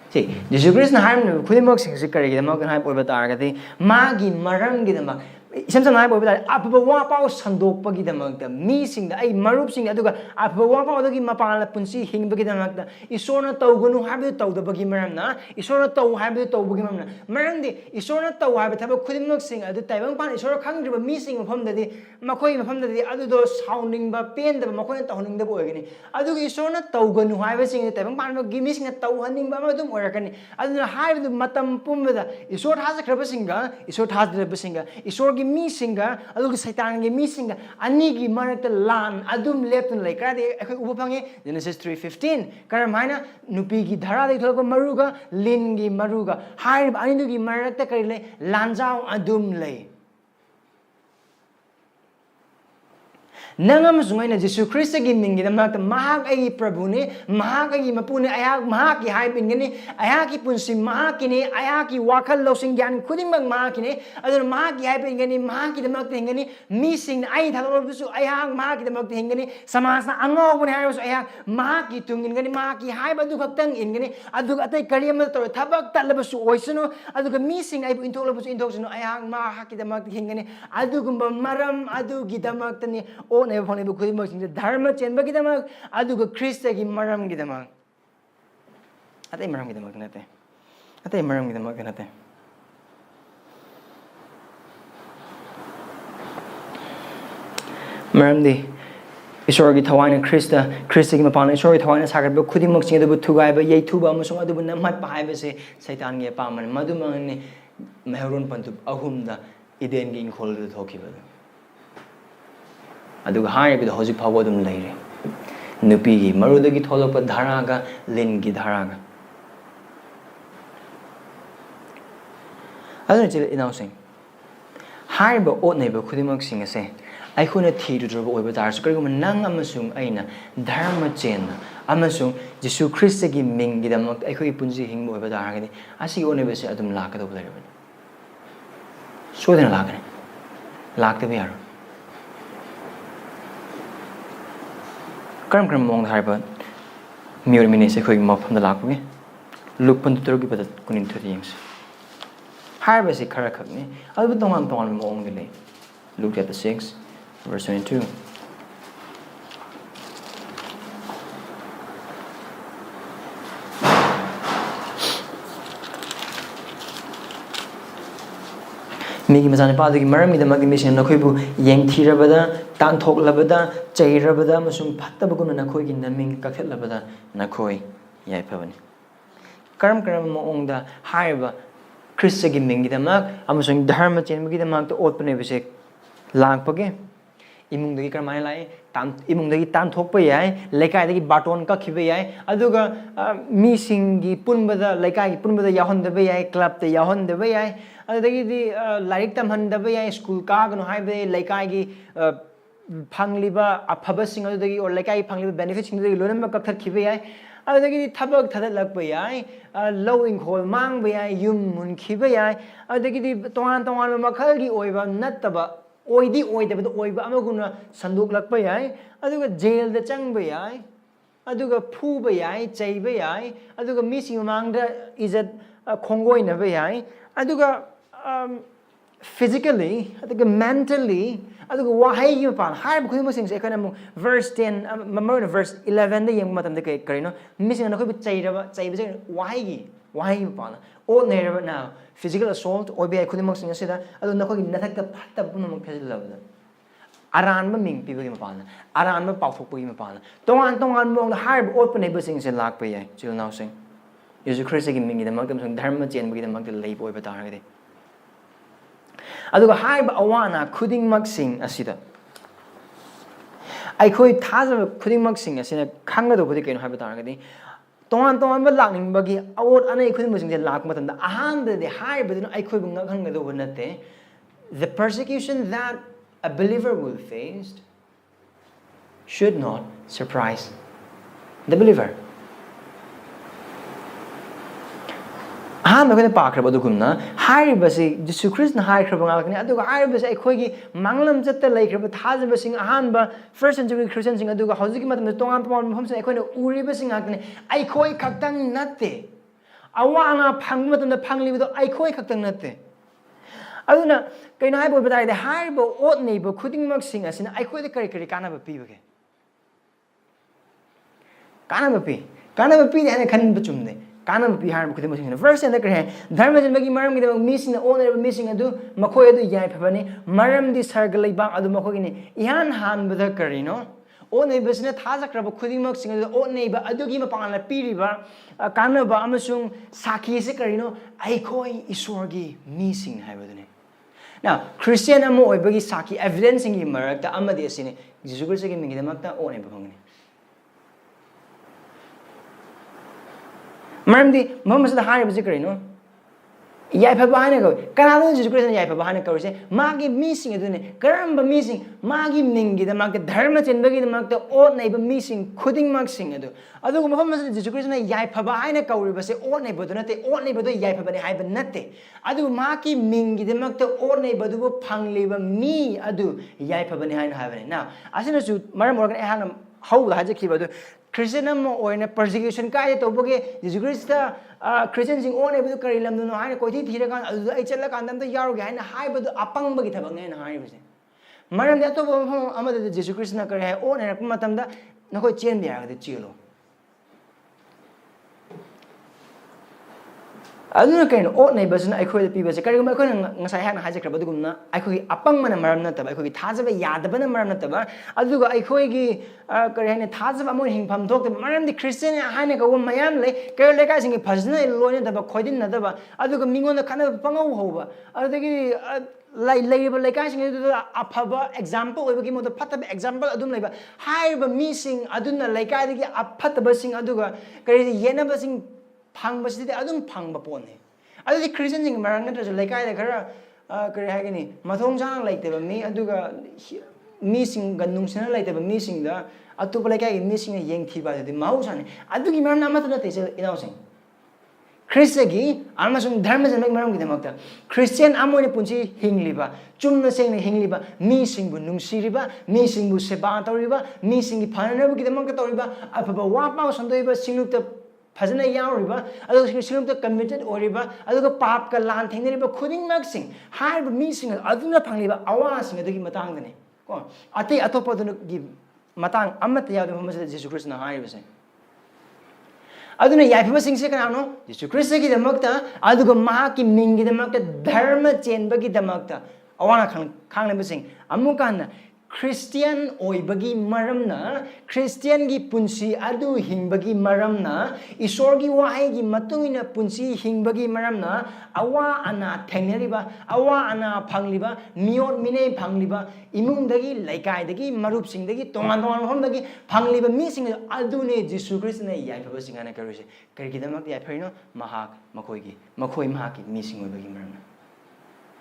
see Jesus Christ na harm na khoi mak sing sikari gi ma kan hai poi ba tar ga ti ma gi maram gi da ma Samsung hai boy bida apa wa pau sandok pagi damak da mi sing da ai marup sing aduga apa wa pau da gi mapala punsi hing bagi damak da isona tawgunu habi taw da bagi maram na isona taw habi taw bagi maram na maram di isona taw habi thaba khudimok sing adu taibang pan isora khang ba mi sing mafam da di makoi mafam da di adu do sounding ba pen da makoi tawning da boy gani adu gi isona tawgunu habi sing taibang pan ba gi mi sing taw haning ba ma dum orakani adu habi du matam pum da isor has kraba singa isor has da singa isor gi mi singa adugi saitan gi mi singa ani gi marakta lan adum leptun lai kra de akhoi uba phange Genesis 3:15 karam haina nupi gi dhara de thol ko maruga lin gi maruga hair ani du gi marakta kari le lanjao adum lai nangam sungai Jesu Christ gi mingi da mak mahak ai prabhu ne mahak ai mapu ne ayak mahak ki hai bin gani ayak ki punsi mahak ki ne ayak ki wakhal losing gyan khuding bang mahak ki ne adun mahak ki hai bin gani mahak ki da mak te gani mi sing ai thalo bu su ayak mahak ki da mak te gani samaj na angok ne hai su ayak mahak ki tung gani mahak ki hai ba du khaktang in gani adu atai kari am to thabak tal ba su oisunu adu mi sing ai bu intok lo bu su intok sunu ayak mahak ki da mak te gani adu gumba maram adu gi da mak tani o ne phone bu khudi mak sing dharma chen ba gi da mak adu ga Christ gi maram gi da mak atai maram gi da mak na te atai maram gi da mak na te maram di Isor gi thawai na Christa gi mapana Isor gi thawai na sagat ba khudi mak sing adu bu thugai ba yei thu ba amasung adu bu namat pa hai ba se saitan gi pa man madu mang ne mehrun pantu ahum da iden gi khol du thoki ba adu ga hai bi hoji phawa dum lai re nupi gi maru da gi tholok pa dhara ga lin gi dhara ga adu chile inausing hai ba ot nei ba khudi mak sing ase ai khuna thi du dro oi ba dar su kari gum nang amasung aina dharma chen amasung Jesu Christ gi ming gi dam ai khoi punji hing oi ba dar ga ni asi o ne ba se adum la ka do ba re ba so den la ga ni lak te ba yaro karam mong har ba miur mini se khoi ma pham da lak ba luk pun tur gi ba kunin thu yings har ba se khara khak ni adu tongan mong gi le look at the 6 verse 22 Migi mazani pada ki maram ida magi mission na khoi bu yeng thira bada tan thok labada chaira bada masung phatta bu na khoi gi naming kakhet labada na khoi yai phabani karam mo ongda haiba Christ gi mingi da mak amasung dharma chen gi da mak to otpane bise lang page imung dagi karmai lai tan imung dagi tan thok pa yai lekai dagi baton ka khibe yai aduga mi singi punbada lekai gi punbada yahon de yai club te yahon de yai adagi di larik tam han de yai school ka gno hai be lekai gi phangliba aphaba sing adagi or lekai phangliba benefit sing dagi lonam ka thar khibe yai adagi di thabak thadat lak pa yai low in khol mang ba yai yum mun khibe yai adagi di tongan makhal gi oiba nattaba oidi oidabada oiba amaguna sanduk lakpa yai aduga jail da changba yai aduga phuba yai chaiba yai aduga misi mamangda izat khongoi na ba yai aduga physically aduga mentally aduga wahai gi pan hai bu khoi sing se kana verse 10 mamar verse 11 da yeng matam da kai karino misi na khoi bu chaiba wahai gi pan o nerva now physical assault or be khudi mak sing asida adu na khoi nathak ta phatta pun mak phel labada aran ma ming pi bi ma pana aran ma pau thok pi ma pana tongan mong da har ot pa nei ba sing se lak pa yai chil now sing Jesu Christ gi ming gi da mak tam sing dharma chen bi da mak da lei boy ba ta ga de adu ga har ba awana khuding mak sing asida ai khoi thaja khuding mak sing asina khang ga do bodi ken ha ba ta ga de tongan ba lakning bagi award ana ikhoi musing je lak matam da ahan de hai ba dinu ikhoi bu ngak hang do banate the persecution that a believer will face should not surprise the believer ahan ba ne pa khra ba du gumna hai ba si Jesu Christ na hai khra ba ngak ni adu ga hai ba si ikhoi gi manglam chatta lai khra ba thaja ba sing ahan ba first century Christian sing adu ga hauji gi matam tongan pon phom se ikhoi na uri ba sing ngak ni ikhoi khaktang natte awana phang matam da phangli ba do ikhoi khaktang natte aduna kaina hai bo ba dai de hai bo ot nei bo khuding mak sing asina ikhoi de kari kana ba pi ba ge kana ba pi de ana khan ba chumne kana ba pi har khuding mak sing na verse and the kare dharma jan bagi maram gi missing the owner missing adu makhoi adu yai phabani maram di sargalai ba adu makhoi ni ihan han ba kari no o nei basna thaja kraba khuding mak sing adu o nei ba adu gi ma pangal na piri ba kana ba amasung sakhi se kari no ai khoi iswar gi missing hai ba ne now Christian amo oi bagi sakhi evidence ngi marakta amadi asine Jesu Christ gi mingi da makta o nei ba phangni maram di mama sa hari ba kari no yaifaba haina ko kanada Jesus Christ yaifaba haina ko se magi missing adune karamba missing magi mingi da mak dharma chenbagi da mak o naiba missing khuding mak sing adu ko mafam Jesus Christ na yaifaba haina ko ri base o naiba do nate o naiba do yaifaba ne haiba nate adu maki mingi da mak o naiba du bo phangliba mi adu yaifaba ne haina haiba ne now asina su maram organ ehana how la haje ki badu Christian or in a persecution kai to boge Jesus Christ Christian sing on ebu kari lam no haina koi thi thira kan ai chala kan dam to yaro ga haina hai badu apang bagi thabang ne na hai bise maram ya to amada Jesus Christ na kare hai on era matam da na koi chen dia ga de chilo aduna kain o nei basna ai khoi pi base kari ma khoi ngasai ha na haje kra badu gumna ai khoi apang mana maram na taba ai khoi thajaba yadaba na maram na taba aduga ai khoi gi kari haina thajaba mo hingpham thok te maram di Christian haina ka mayam le kari le ka sing phajna loina taba khoidin na taba aduga mingon na khana pangau hoba adagi labor like I sing apaba example we mo the pataba example adum leba haiba missing aduna like I gi apataba sing aduga kari yena ba sing phang ba sidi adum phang ba pon ne adu Christian sing marang na to like I kara kari ha gini mathong jang like te ba mi aduga missing ganung sina like te ba missing da atu ba like I missing yeng thi ba de mau sane adugi marang na ma to te se inau sing Christagi amasung dharma janmek maram gidamakta Christian amone punchi hingliba chumna sengna hingliba mi singbu nungsiriba mi singbu seba toriba mi singi phananabu gidamakta toriba apaba wa pau sandoiba singlukta phajana yauriba adu singlukta committed oriba adu pap ka lan thengneriba khuding mak sing harba mi sing aduna phangliba awa sing adagi matang dane ko ate atopa dunu gi matang amata yadu hamasa Jesus Christ na haiba se aduna yaifa sing se kanano Jesus Christ gi damakta aduga ma ki mingi damakta dharma chenba gi damakta awana khang le sing amukana Christian oibagi maramna Christian gi punsi adu hingbagi maramna isor gi wahai gi matungina punsi hingbagi maramna awa ana thengneriba awa ana phangliba miot mine phangliba imung dagi laikai dagi marup sing dagi tongan tongan hom dagi phangliba mi sing adu ne Jesus Christ na yaifa sing ana karise kari gi damak yaifino mahak makhoi mahak gi mi sing oibagi maramna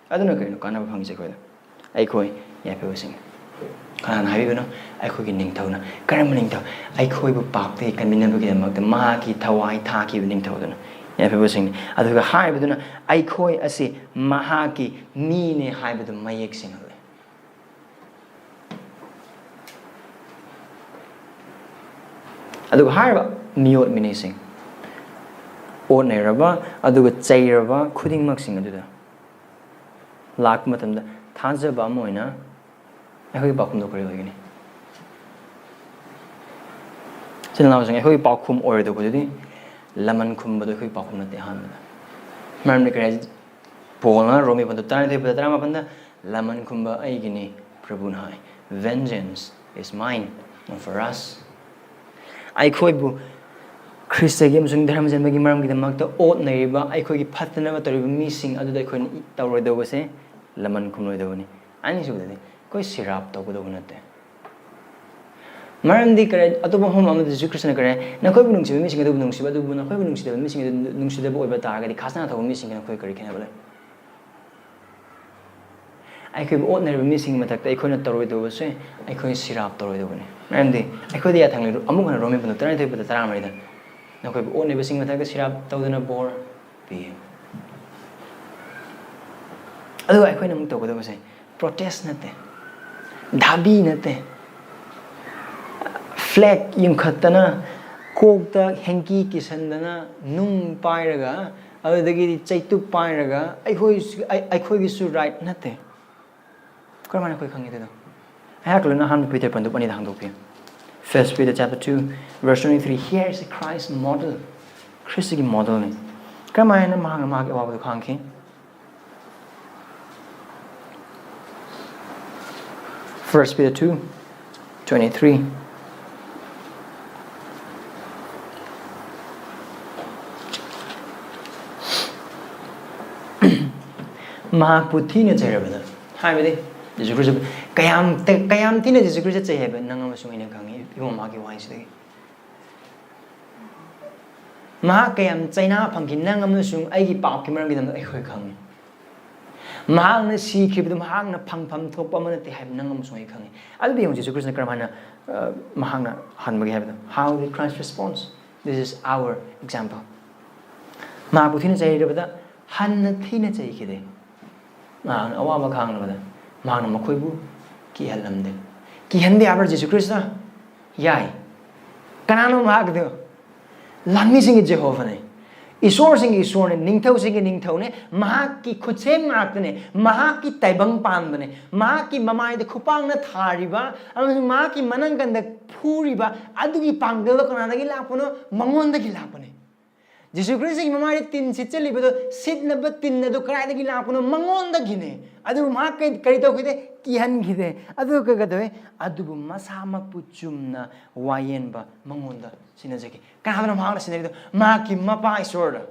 aduna kaino kana phangse koida ai khoi yaifa sing kan hai bino ai khoi gi ning thauna karam ning thaw ai khoi bu pap te kan minam gi mak ma ki thawai tha ki ning thaw dana ya pe sing adu ga hai biduna ai khoi ase maha ki mi ne hai bidu mayek sing le adu ga hai ba miot mine sing o ne raba adu ga chai raba khuding mak sing adu da lak matam da thajaba moina ai bakum do kari lagini sin law sang ai bakum or do bodi laman khum bado ai bakum na te han da maram ne kare polna romi bando tan the bada ma banda laman khum ba ai gini prabhu nai vengeance is mine and for us ai khoi bu Khristagiam sung dharma janma gi maram gi damak ta ot nei ba ai khoi gi phatna ma tori mi sing adu dai khoi tawroi do base laman khum loi do ni ani su de koi sirap to do nate maram di kare atoba hom am Jesus Christ na kare na koi bunung sibe mi sing do bunung sibe do bunung koi bunung sibe mi sing nung sibe bo ba ta ga di khasna tho mi sing na koi kare khena bale ai koi ot na mi sing ma tak ta ai koi na toroi do se ai koi sirap toroi do ne maram di ai koi dia thang le amuk na romi bunung tara the ba tara mari da na koi ot ne sing ma tak sirap to na bor bi adu ai koi na mu to do se protest nate dhabi nate flag yum khatana kokta henki kisandana nung pairaga adagi chaitu pairaga ai khoi gi su right nate karmana khoi khangi de hakluna han Peter pandu pani dang dopi 1 Peter chapter 2 verse 23 here is a Christ model Christ gi model ne karmana ma ge wa khangki 1 Peter 2:23 Mahaputhi ne cherabada haibade Jesus Christ kayam tina Jesus Christ cheheba nangam sungina khangi ibom ma gi wai sidagi Maha kayam China Punkin Nangamusung, Agi Park, American Equicang. Mahang si keep them hang a pang pam top permanent have Nangamusung. I'll be on Jesus Christ Kramana Mahana Hanbag. How did Christ response? This is our example. Maputina say that Hanna Tina take it. Man, a wama kang over there. Man, Makubu, Kihalamde. Kihan the average Jesus Christ. Yai. Kanano Magdo. Lamising it Jehovah. Isorsing is sworn in Ningtosing and Ningtone, Mahaki Kutsem Martane, Mahaki Taibang Pandane, Mahaki Mamai the Kupanga Tariba, and Maki Manangan the Puriba, Adugi Pangala Kanagilapano, Mangonda Gilapane. Jesus Christ Mamai Tin Sicily, but Sidna Batin the Kranagilapano, Mangonda Gine, Adu Market Karito with Kihan Gide, Adu Kagade, Adu Masama Puchumna, Wayenba, Mangonda. Sinazaki. Can't have a senator. Maki Mapa sorta.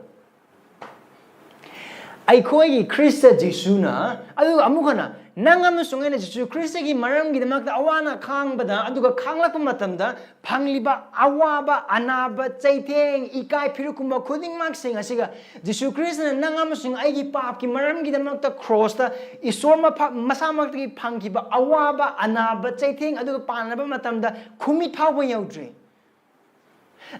I call ye Christa Jisuna. Adu Amukana. Nangamusung Jesu Christagi Maramgidamakta Awana Kang Bada, Aduga Kanglakumatamda, Pangliba, Awaba, Anaba, Taitang, Ikai Pirukuma, Kuding Maxing, Asiga, Jesu Christ and Nangamusung Agi Papki, Maramgidamakta Crosta, Isorma Masamaki Pankiba, Awaba, Anaba, Taitang, Aduga Panaba Matamda, Kumi Power Yodri.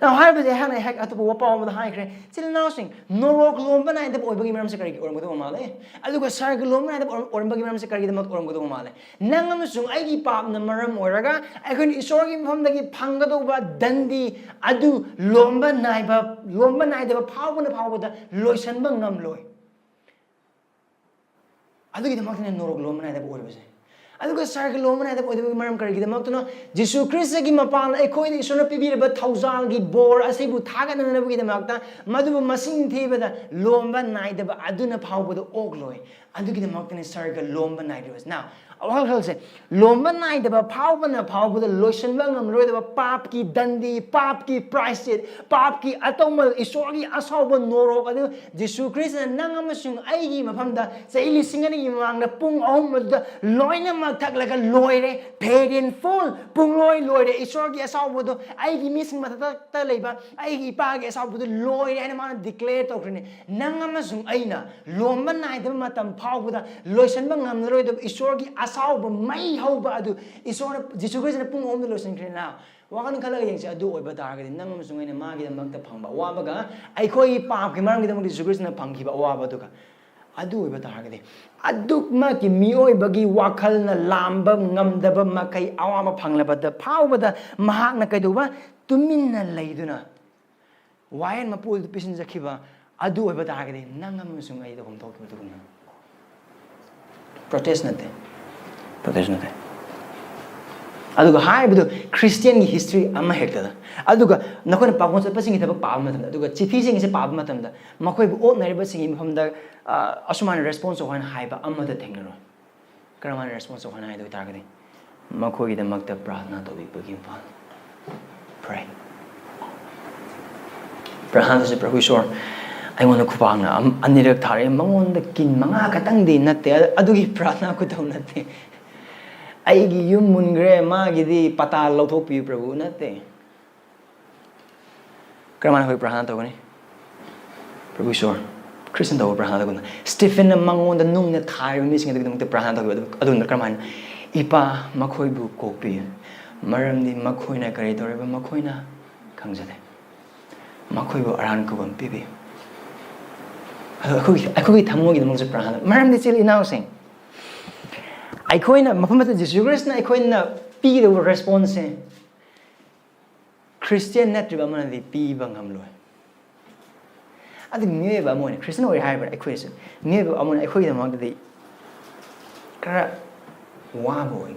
Now, how did they have a hack at the wapa with the high crane? Still announcing no rock lomba and the boy Bagimam Secretary or Mutumale. I look at Sargaloma or Bagimam Secretary the Mot or Mutumale. Nangamusung, Agi Pap, the Maram Oraga, I couldn't sorry him from the Pangadova, Dundee, Adu, Lomba Naiba, power and power with the Loisan Bangam Loy. I look at the mountain and no rock lomba and the boy was. I look at Sargaloma and the Maram Khristagidamakta, Jesus Khristagidamakta, a coin is on a pivot, but Tauzalgi bore as he would tag and never get the Makta, Madu Masin Teva, Lomba Night, the Aduna power with the Ogloy, and to get the Mountain Sargal Lomba Night was now. All say Lomba Night, the power and the power with the Lotion Bangam, Roy, the Papki, Dundee, Papki, Price it, Papki, Atomal, Isorgi, Asoba, Noro, Jesus Christ and Nangamasung, Aigi, Mapanda, say, singing among the Pung home with the Loina. Like a lawyer, paid in full. Pungloy lawyer, Isorgi as out with the Igi missing Matata labor, Igi Pag as out with the lawyer and man declared doctrine. Nangamasung Aina, Lomba Night, the Matam Pow with a Lotion Bangam, the road of Isorgi as out, but my hoba do Isor, Jesus and Pung on the Lotion now. Wakan Kalay, I do over target, Nangamasung and Magi and Magda Pamba, Wabaga, I call you Pap, Margi the Jesus and Punky, but Wabaduka. Adu iba targade aduk ma ki mioi bagi wakal na lamba ngamdaba makai awama phanglaba da phawbada mahak na kaiduba tuminna leiduna wayan mapul pisin zakhiba adu iba targade nangam sung ai da hom thok tu na protest nate aduga haibadu Christian history amma hekta aduga nakona pagmon sa pasing ita pa ma tamda aduga chithi sing se pa ma tamda makoi bu ot nariba sing mhamda asuman response ho han haiba amma da thengnaro karaman response ho han hai do targade makoi gi da makta prarthana to bi bagi fa pray prarthana se prabhu shor I want to kupang na anirak thare mangon da kin manga katang di natte adugi prarthana ko daw natte Aigi yum mungre magidi pata lautopi prabhu nate. Kramana hoi prahana tawani. Prabhu sure. Christian tawo prahana tawani. Stephen na mangon da nung na thai missing the prahana tawo adun na kramana. Ipa makhoi bu kopi. Maram di makhoi na kare tore ba makhoi na kangjade. Makhoi bu aran ko bam pibi. Ako thamogi da mong prahana. Maram di chili announcing. I coin a Mahamata Jesus I coin a P the response Christian Netribamana the P Bangamlo. I think Neiba Mon Christian or hybrid equation. Neiba Amon equate among the Wabo.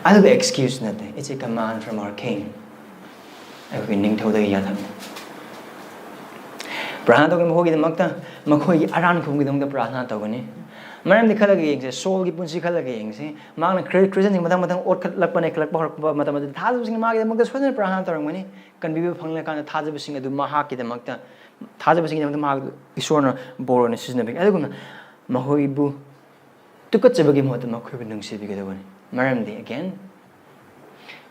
I don't be excused nothing. It's a command from our king. I've been named to the Yatam. Brahana Hogi the Makta, Makoi Aran Kung with the Brahana Togani. Maram the color games, soul gipunsi color games, Magna Christian, Madame or Lapanek, Madame Tazing Market among the Sweden Prahantar money can be Panglakan, Thajaba singing to Mahaki the Makta, Thajaba singing the Mark, Ishorna, Bor and Systemic Eleguna, Mahoibu took a Tsabagim what the Makuban Civic. Maram again.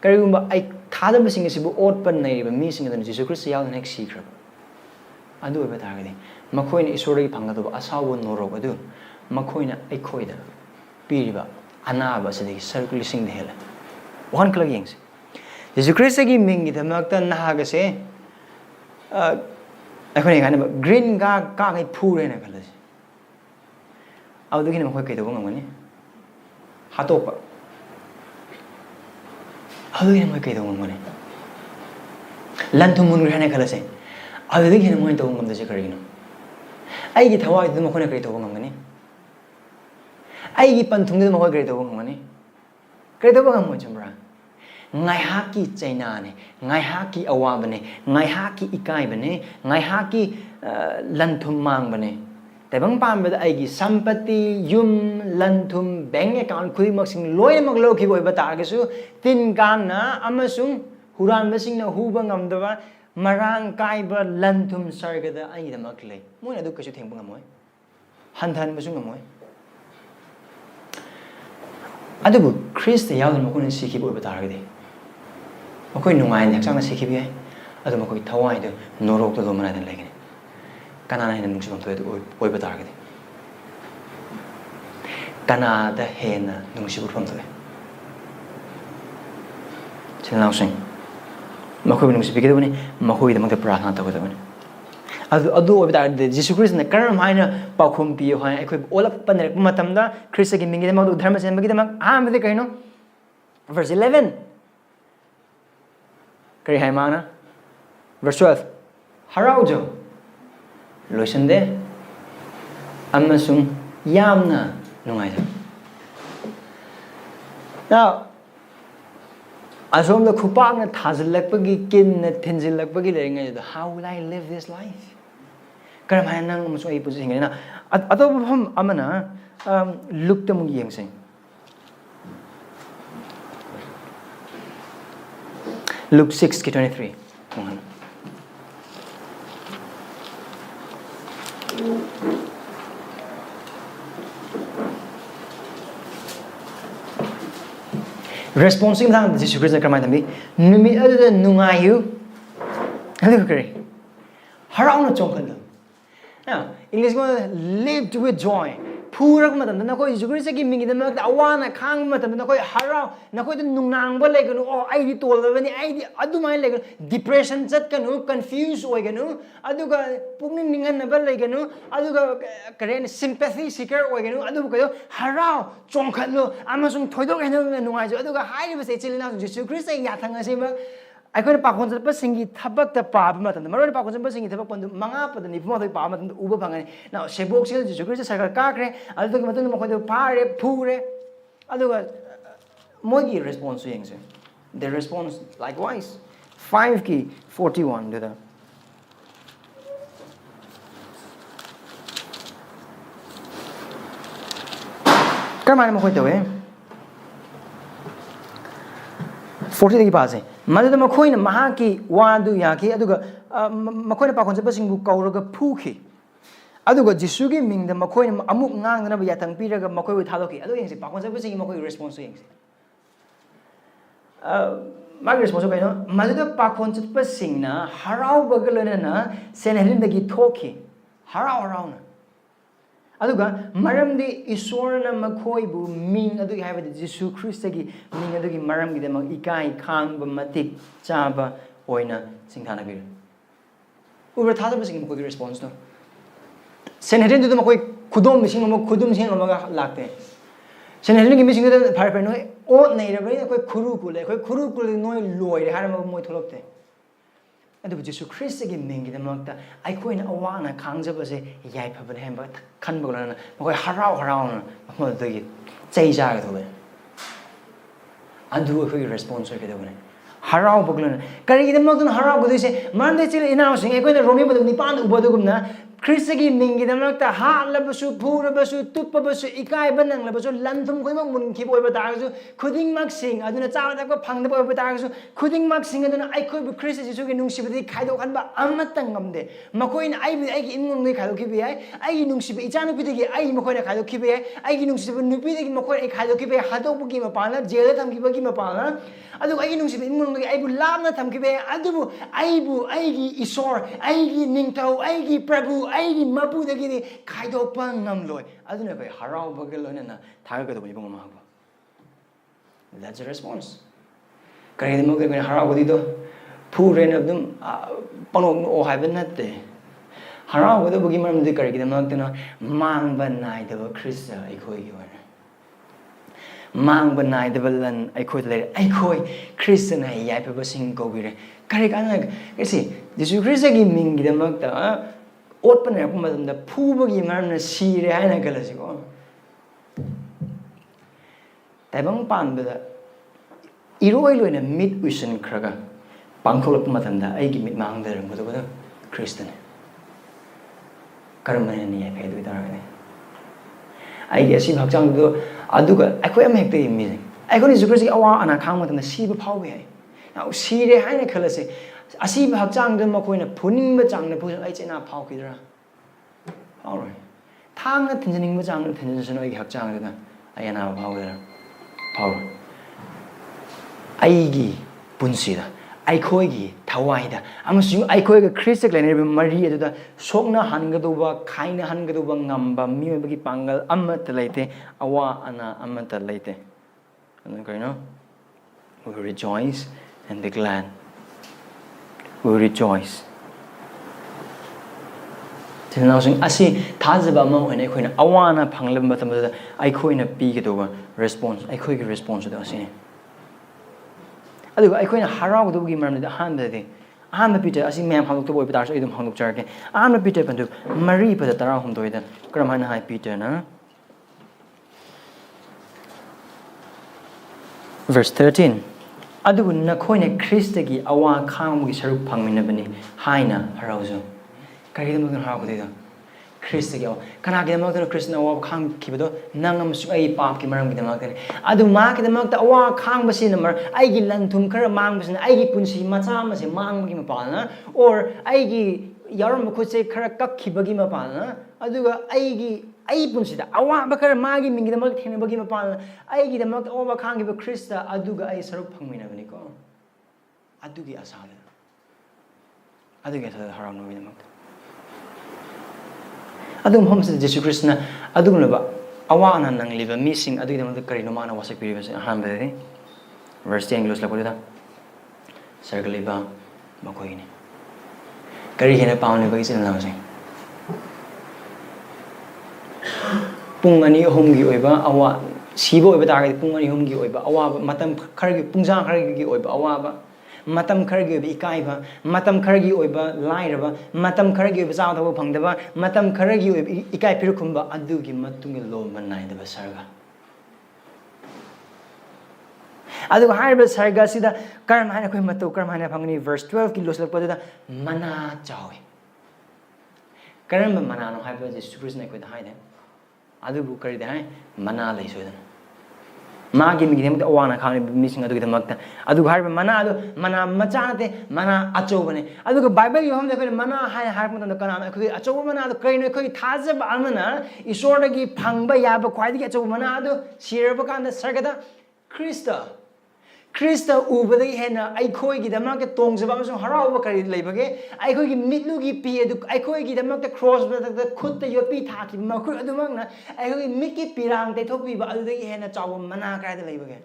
ꯀꯔꯤꯒꯨꯝꯕ ꯑꯩ ꯊꯥꯖꯕꯁꯤꯡ ꯑꯁꯤꯕꯨ ꯑꯣꯠꯄ ꯅꯩꯔꯤꯕ ꯃꯤꯁꯤꯡ ꯑꯗꯨꯅ Jesus Christ ꯌꯥꯎꯗꯅ ꯍꯦꯛ ꯁꯤꯈ꯭ꯔꯕ ꯑꯗꯨ ꯑꯣꯏꯕ ꯇꯥꯔꯒꯗꯤ ꯃꯈꯣꯏꯅ ꯏꯁꯣꯔꯗꯒꯤ ꯐꯪꯒꯗꯕ ꯑꯁꯥꯎꯕ ꯅꯣꯔꯣꯛ ꯑꯗꯨ ꯃꯈꯣꯏꯅ ꯑꯩꯈꯣꯏꯗ ꯄꯤꯔꯤꯕ ꯑꯅꯥꯕ ꯑꯁꯤꯗꯒꯤ ꯁꯔꯨꯛ ꯂꯤꯁꯤꯡꯗ ꯍꯦꯜꯂꯦ ꯋꯥꯍꯟꯈꯠꯂꯒ ꯌꯦꯡꯁꯤ ꯖꯤꯁꯨ ꯈ꯭ꯔꯤꯁꯇꯒꯤ ꯃꯤꯡꯒꯤꯗꯃꯛꯇ ꯅꯍꯥꯒꯁꯦ ꯑꯩꯈꯣꯏꯅ ꯍꯥꯏꯅꯕ ꯒ꯭ꯔꯤꯟ ꯀꯥꯡꯉꯩ ꯐꯨꯔꯦꯅ ꯈꯜꯂꯁꯤ ꯑꯗꯨꯗꯒꯤ ꯍꯦꯟꯅ ꯃꯈꯣꯏ ꯀꯩꯗꯧꯕ ꯉꯝꯒꯅꯤ ꯍꯥꯠꯇꯣꯛꯄ ꯑꯗꯨꯗꯒꯤ ꯍꯦꯟꯅ ꯃꯈꯣꯏ ꯀꯩꯗꯧꯕ ꯉꯝꯒꯅꯤ ꯂꯟ ꯊꯨꯝ ꯃꯨꯟꯈ꯭ꯔꯦ ꯍꯥꯏꯅ ꯈꯜꯂꯁꯦ ꯑꯗꯨꯗꯒꯤ ꯍꯦꯟꯅ ꯃꯣꯏꯅ ꯇꯧꯕ ꯉꯝꯗꯣꯏꯁꯦ ꯀꯔꯤꯒꯤꯅꯣ ꯑꯩꯒꯤ ꯊꯋꯥꯏꯗꯨꯗ ꯃꯈꯣꯏꯅ ꯀꯔꯤ ꯇꯧꯕ ꯉꯝꯒꯅꯤ ꯑꯩꯒꯤ ꯄꯟꯊꯨꯡꯗꯨꯗ ꯃꯈꯣꯏ ꯀꯔꯤ ꯇꯧꯕ ꯉꯝꯒꯅꯤ ꯀꯔꯤ ꯇꯧꯕ ꯉꯝꯃꯣꯏ ꯆꯨꯝꯕ꯭ꯔꯥ ꯉꯥꯏꯍꯥꯛꯀꯤ ꯆꯩꯅꯥꯅꯦ ꯉꯥꯏꯍꯥꯛꯀꯤ ꯑꯋꯥꯕꯅꯦ ꯉꯥꯏꯍꯥꯛꯀꯤ ꯏꯀꯥꯏꯕꯅꯦ ꯉꯥꯏꯍꯥꯛꯀꯤ ꯂꯟ ꯊꯨꯝ ꯃꯥꯡꯕꯅꯦ ꯇꯥꯏꯕꯪ ꯄꯥꯟꯕꯗ ꯑꯩꯒꯤ ꯁꯝꯄꯇꯤ ꯌꯨꯝ ꯂꯟ ꯊꯨꯝ ꯕꯦꯡ ꯑꯦꯀꯥꯎꯟ ꯈꯨꯗꯤꯡꯃꯛꯁꯤꯡ ꯂꯣꯏꯅꯃꯛ ꯂꯧꯈꯤꯕ ꯑꯣꯏꯕ ꯇꯥꯔꯒꯁꯨ ꯇꯤꯟ ꯀꯥꯡꯅ ꯑꯃꯁꯨꯡ ꯍꯨꯔꯥꯟꯕꯁꯤꯡꯅ ꯍꯨꯕ ꯉꯝꯗꯕ ꯃꯔꯥꯡ ꯀꯥꯏꯕ ꯂꯟ ꯊꯨꯝ ꯁꯔꯒꯗ ꯑꯩꯒꯤꯗꯃꯛ ꯂꯩ ꯃꯣꯏꯅ ꯑꯗꯨ ꯀꯩꯁꯨ ꯊꯦꯡꯕ ꯉꯝꯃꯣꯏ ꯍꯟꯊꯍꯟꯕꯁꯨ ꯉꯝꯃꯣꯏ ꯑꯗꯨꯕꯨ ꯈ꯭ꯔꯤꯁꯇ ꯌꯥꯎꯗꯅ ꯃꯈꯣꯏꯅ ꯁꯤꯈꯤꯕ ꯑꯣꯏꯕ ꯇꯥꯔꯒꯗꯤ ꯃꯈꯣꯏ ꯅꯨꯡꯉꯥꯏꯅ ꯍꯛꯆꯥꯡꯅ ꯁꯤꯈꯤꯕ ꯌꯥꯏ ꯑꯗꯨ ꯃꯈꯣꯏꯒꯤ ꯊꯋꯥꯏꯗꯨ ꯅꯣꯔꯣꯛꯇ ꯂꯣꯟꯃꯅꯥꯏꯗꯅ ꯂꯩꯒꯅꯤ ꯀꯅꯥꯅ ꯍꯦꯟꯅ ꯅꯨꯡꯁꯤꯐꯝ ꯊꯣꯛꯑꯦ ꯑꯣꯏꯕ ꯇꯥꯔꯒꯗꯤ ꯀꯅꯥꯗ ꯍꯦꯟꯅ ꯅꯨꯡꯁꯤꯕ ꯎꯠꯐꯝ ꯊꯣꯛꯑꯦ ꯏꯆꯤꯜ-ꯏꯅꯥꯎꯁꯤꯡ ꯃꯈꯣꯏꯕꯨ ꯅꯨꯡꯁꯤꯕꯤꯒꯗꯕꯅꯤ ꯃꯈꯣꯏꯒꯤꯗꯃꯛꯇ ꯄ꯭ꯔꯥꯊꯅꯥ ꯇꯧꯒꯗꯕꯅꯤ ꯑꯗꯨ ꯑꯣꯏꯕ ꯇꯥꯔꯒꯗꯤ ꯖꯤꯁꯨ ꯈ꯭ꯔꯤꯁꯇꯅ ꯀꯔꯝ ꯍꯥꯏꯅ ꯄꯥꯎꯈꯨꯝ ꯄꯤꯌꯨ ꯍꯥꯏꯅ ꯑꯩꯈꯣꯏꯕꯨ ꯑꯣꯜꯂꯛꯄ ꯅꯩꯔꯛꯄ ꯃꯇꯝꯗ ꯈ꯭ꯔꯤꯁꯇꯒꯤ ꯃꯤꯡꯒꯤꯗꯃꯛ ꯙꯔꯃ ꯆꯦꯟꯕꯒꯤꯗꯃꯛ ꯑꯍꯥꯟꯕꯗꯤ ꯀꯩꯅꯣ verse 11 kari hai mana? Verse 12. Haraojo. Loisande. Amasung yamna nungaida. Now, asom the kupang na thazilakpagi kin na tinzilakpagi leringa. How will I live this life? Karam hai nang amasung ay puso na. Ato bham amana lukta mong yeng sing. Luke 6:23. Response ng tang Jesus Christ na kamay tambi numi ada nungayu ano kare harao na chongkan now English mo lived with joy purak matam na koi Jesus Christ gi mingi na awana khang matam na koi harao na koi nungnang ba legano oh ai di tol ba ni ai di adumai legano depression chat kanu confused oiganu aduga pungning ningan na ba legano aduga kare sympathy seeker oiganu adu ko harao chongkan lo amasung thoidok hena nungai jo aduga hai ba se chilina Jesus Christ ai yathang ase ba ꯑꯩꯈꯣꯏꯅ ꯄꯥꯈꯣꯟ ꯆꯠꯄꯁꯤꯡꯒꯤ ꯊꯕꯛꯇ ꯄꯥꯕ ꯃꯇꯝꯗ ꯃꯔꯨꯑꯣꯏꯅ ꯄꯥꯈꯣꯟ ꯆꯠꯄꯁꯤꯡꯒꯤ ꯊꯕꯛ ꯄꯟꯗꯨ 5-9 ꯄꯥꯕ ꯃꯇꯝꯗ ꯎꯕ ꯐꯪꯒꯅꯤ ꯅꯥꯎ ꯁꯦꯕꯣꯛꯁꯤꯡꯗ ꯖꯤꯁꯨ ꯈ꯭ꯔꯤꯁꯇ ꯁꯔꯀꯥꯔ ꯀꯥꯈ꯭ꯔꯦ ꯑꯗꯨꯒꯤ ꯃꯇꯨꯡꯗ ꯃꯈꯣꯏꯗꯨ ꯐꯥꯔꯦ ꯐꯨꯔꯦ ꯑꯗꯨꯒ ꯃꯣꯏꯒꯤ ꯔꯦꯁꯄꯣꯟꯁꯁꯨ ꯌꯦꯡꯁꯦ their response likewise 5:41 ꯗꯨꯗ ꯀꯔꯝꯍꯥꯏꯅ ꯃꯈꯣꯏ ꯇꯧꯋꯦ 40 पासे मदद मखोइन महाकी वादु याकी अदुगा मखोइन पाखोन चपसिंगु कौरगा फुखी अदुगा जिसुगी मिंगदा मखोइन अमुक ngang na yatang piraga मखोइ थालोकी अदु यंगसे पाखोन चपसिंगी मखोइ रेस्पोंस यंगसे माग रेस्पोंस कइनो मदद पाखोन चपसिंगना हराउबगा लोनना सेनहरिंदगी थोखी हराउना अदुगा मरमदि ईश्वरना मखोइबु मिंग अदुगी हाइबदि जिसु ख्रिस्टगी मिंग अदुगी मरमगी दम इकाई खांगब मतिक चाबा ओइना सिंथाना बिर उबर थादबसिंग मखोइगी रेस्पोंस नो सेनहेरिन दुदु मखोइ खुदोम मिसिंग म खुदुम सिंग मगा लागते सेनहेरिन गी मिसिंग द फार फार नोय ओ नैरबनि अखोइ खुरु कुले अखोइ खुरु कुले नोय लोइरे हार म मोय थोलक्ते अदुबु जिसु ख्रिस्टगी मिंगी दमक्ता आइखोइना अवाना खांगजबसे याइफबने हेंबा खनबगलना मखोइ हराउ हराउना मखोदगी चै जागा थोले अदु अखोइ रेस्पोंस ओइके दबने Haraoba glana. Khristagidamakta haraoba dise mande chile inausing ekoi Romi badu nipan ubadugumna Khristagi mingidamakta halabasu phurabasu tuppabasu ikaiba nanglabasu lanthum koima munki boiba dagasu khudingmak sing aduna chawadakba phangdaba boiba dagasu khudingmak sing aduna aikoi bu Christ Jesugi nungsibadi khaidokhanba amatang ngamde makoina aigi imungni khaidokibi ai aigi nungsiba ichanupidagi ai makoina khaidokibi ai aigi nungsiba nupidagi makoina khaidokibi hadokbugi mapana jela thamkibagi mapana adu aigi nungsiba imungni aibu labna thamkibi adubu aibu aigi isor aigi ningthau aigi prabhu aigi mapudagi khaidokpa ngamloi aduna kai haraoba galona thagado bani bangma ba. That's a response. Kare mo kai haraoba di do phuren abdum panok no haiben natte haraoba do bugi maram di kare gidamak tana mangba nai da Krista aikoi gi wana mangba nai da lan aikoi le aikoi Krista na yai pa sing go bi re kare kana kesi Jesu Krista gi ming gidamak ta open na pum da phu bagi maram na si re haina galasi ko taibang pan da iroi loina mid vision khraga pangtholak matanda aigi mit mang da rang bodo Christian karamane ni ai phedu tarane aigi asi bhakchang do aduga akoi am hekte mi aikoni Jesu awa ana khang matanda si ba phau be ai now si re haina khalase asi bhakchang da makoina phuning ba chang na phu ai chena phau kidra alright thang na thinjaning ba chang na thinjan ai hakchang da ai ana phau da phau aigi punsida aikhoigi thawaida amasung aikhoiga Christ lene mari aduda sokna hangaduba khaina hangaduba ngamba mibagi pangal amata leite awa ana amata leite and kaino we rejoice and be glad we rejoice tinasung asi thajaba ma hoine khoina awana phanglam matamda aikhoina pigedoba response aikhoigi response da asine aduga aikhoina haraodugi maramda ahanbade ahanba pita asi mem hangdok boy pita so idum hangdok charke ahanba pita pandu mari pada tara humdoida kramhana hai pita na verse 13 adugu nakhoina Kristagi awa khangmugi saruk phangminabani haina harauzu karigidamagna haraobuda Kristagi awa kanagidamagna Kristna awa khang kibado nangam su ai pap ki maram gidamagna adu ma kidamagta awa khang basina mar aigi lanthum khara mang basina aigi punsi macha mase manggi mapana or aigi yaram khutse khara kakkibagi mapana aduga aigi ai punsida awa bakar magi mingidamag thenabagi mapana aigi damag awa khanggiba Krista aduga ai saruk phangminabani ko adugi asala adugi asala haramno bidamag adum homse Jesu Krishna adumlaba awana nang liba missing adugidamag karino mana wasak piriba hanbade verse 10 glos lakoda sargaliba makoine kari hena paunle bagi sin lamase pung ani homgi oiba awa sibo oiba target pung ani homgi oiba awa matam khargi pungja khargi oiba awa ba matam khargi oiba ikaiba matam khargi oiba lairaba matam khargi oiba chaadaba phangdaba matam khargi oiba ikai pirukhumba adugi matungi lomba naidaba sarga aduga haiba sarga sida karam haina koi matu karam haina phangni verse 12 ki loslakpada mana chawi karam mana no haiba Jesu Krishna koi haide adubu kari dai mana leisodan magi migidam awana khani missing adugidamagta aduga harba mana adu mana machanate mana achobane aduga bible yom de mana hai harpa kana khoi achoba mana adu kaino khoi thajaba amana isordagi phangba yaba khwaidagi achoba mana adu siraba kanda sargada Krista ubadagi hena aikoi gidamagta tongjaba amsung haraoba kari leibage aikoi gi mitlugi pi adu aikoi gidamagta cross badagda khutta yopi thaki makhu adumagna aikoi mikki pirang te thopi ba adudagi hena chawa mana kaida leibage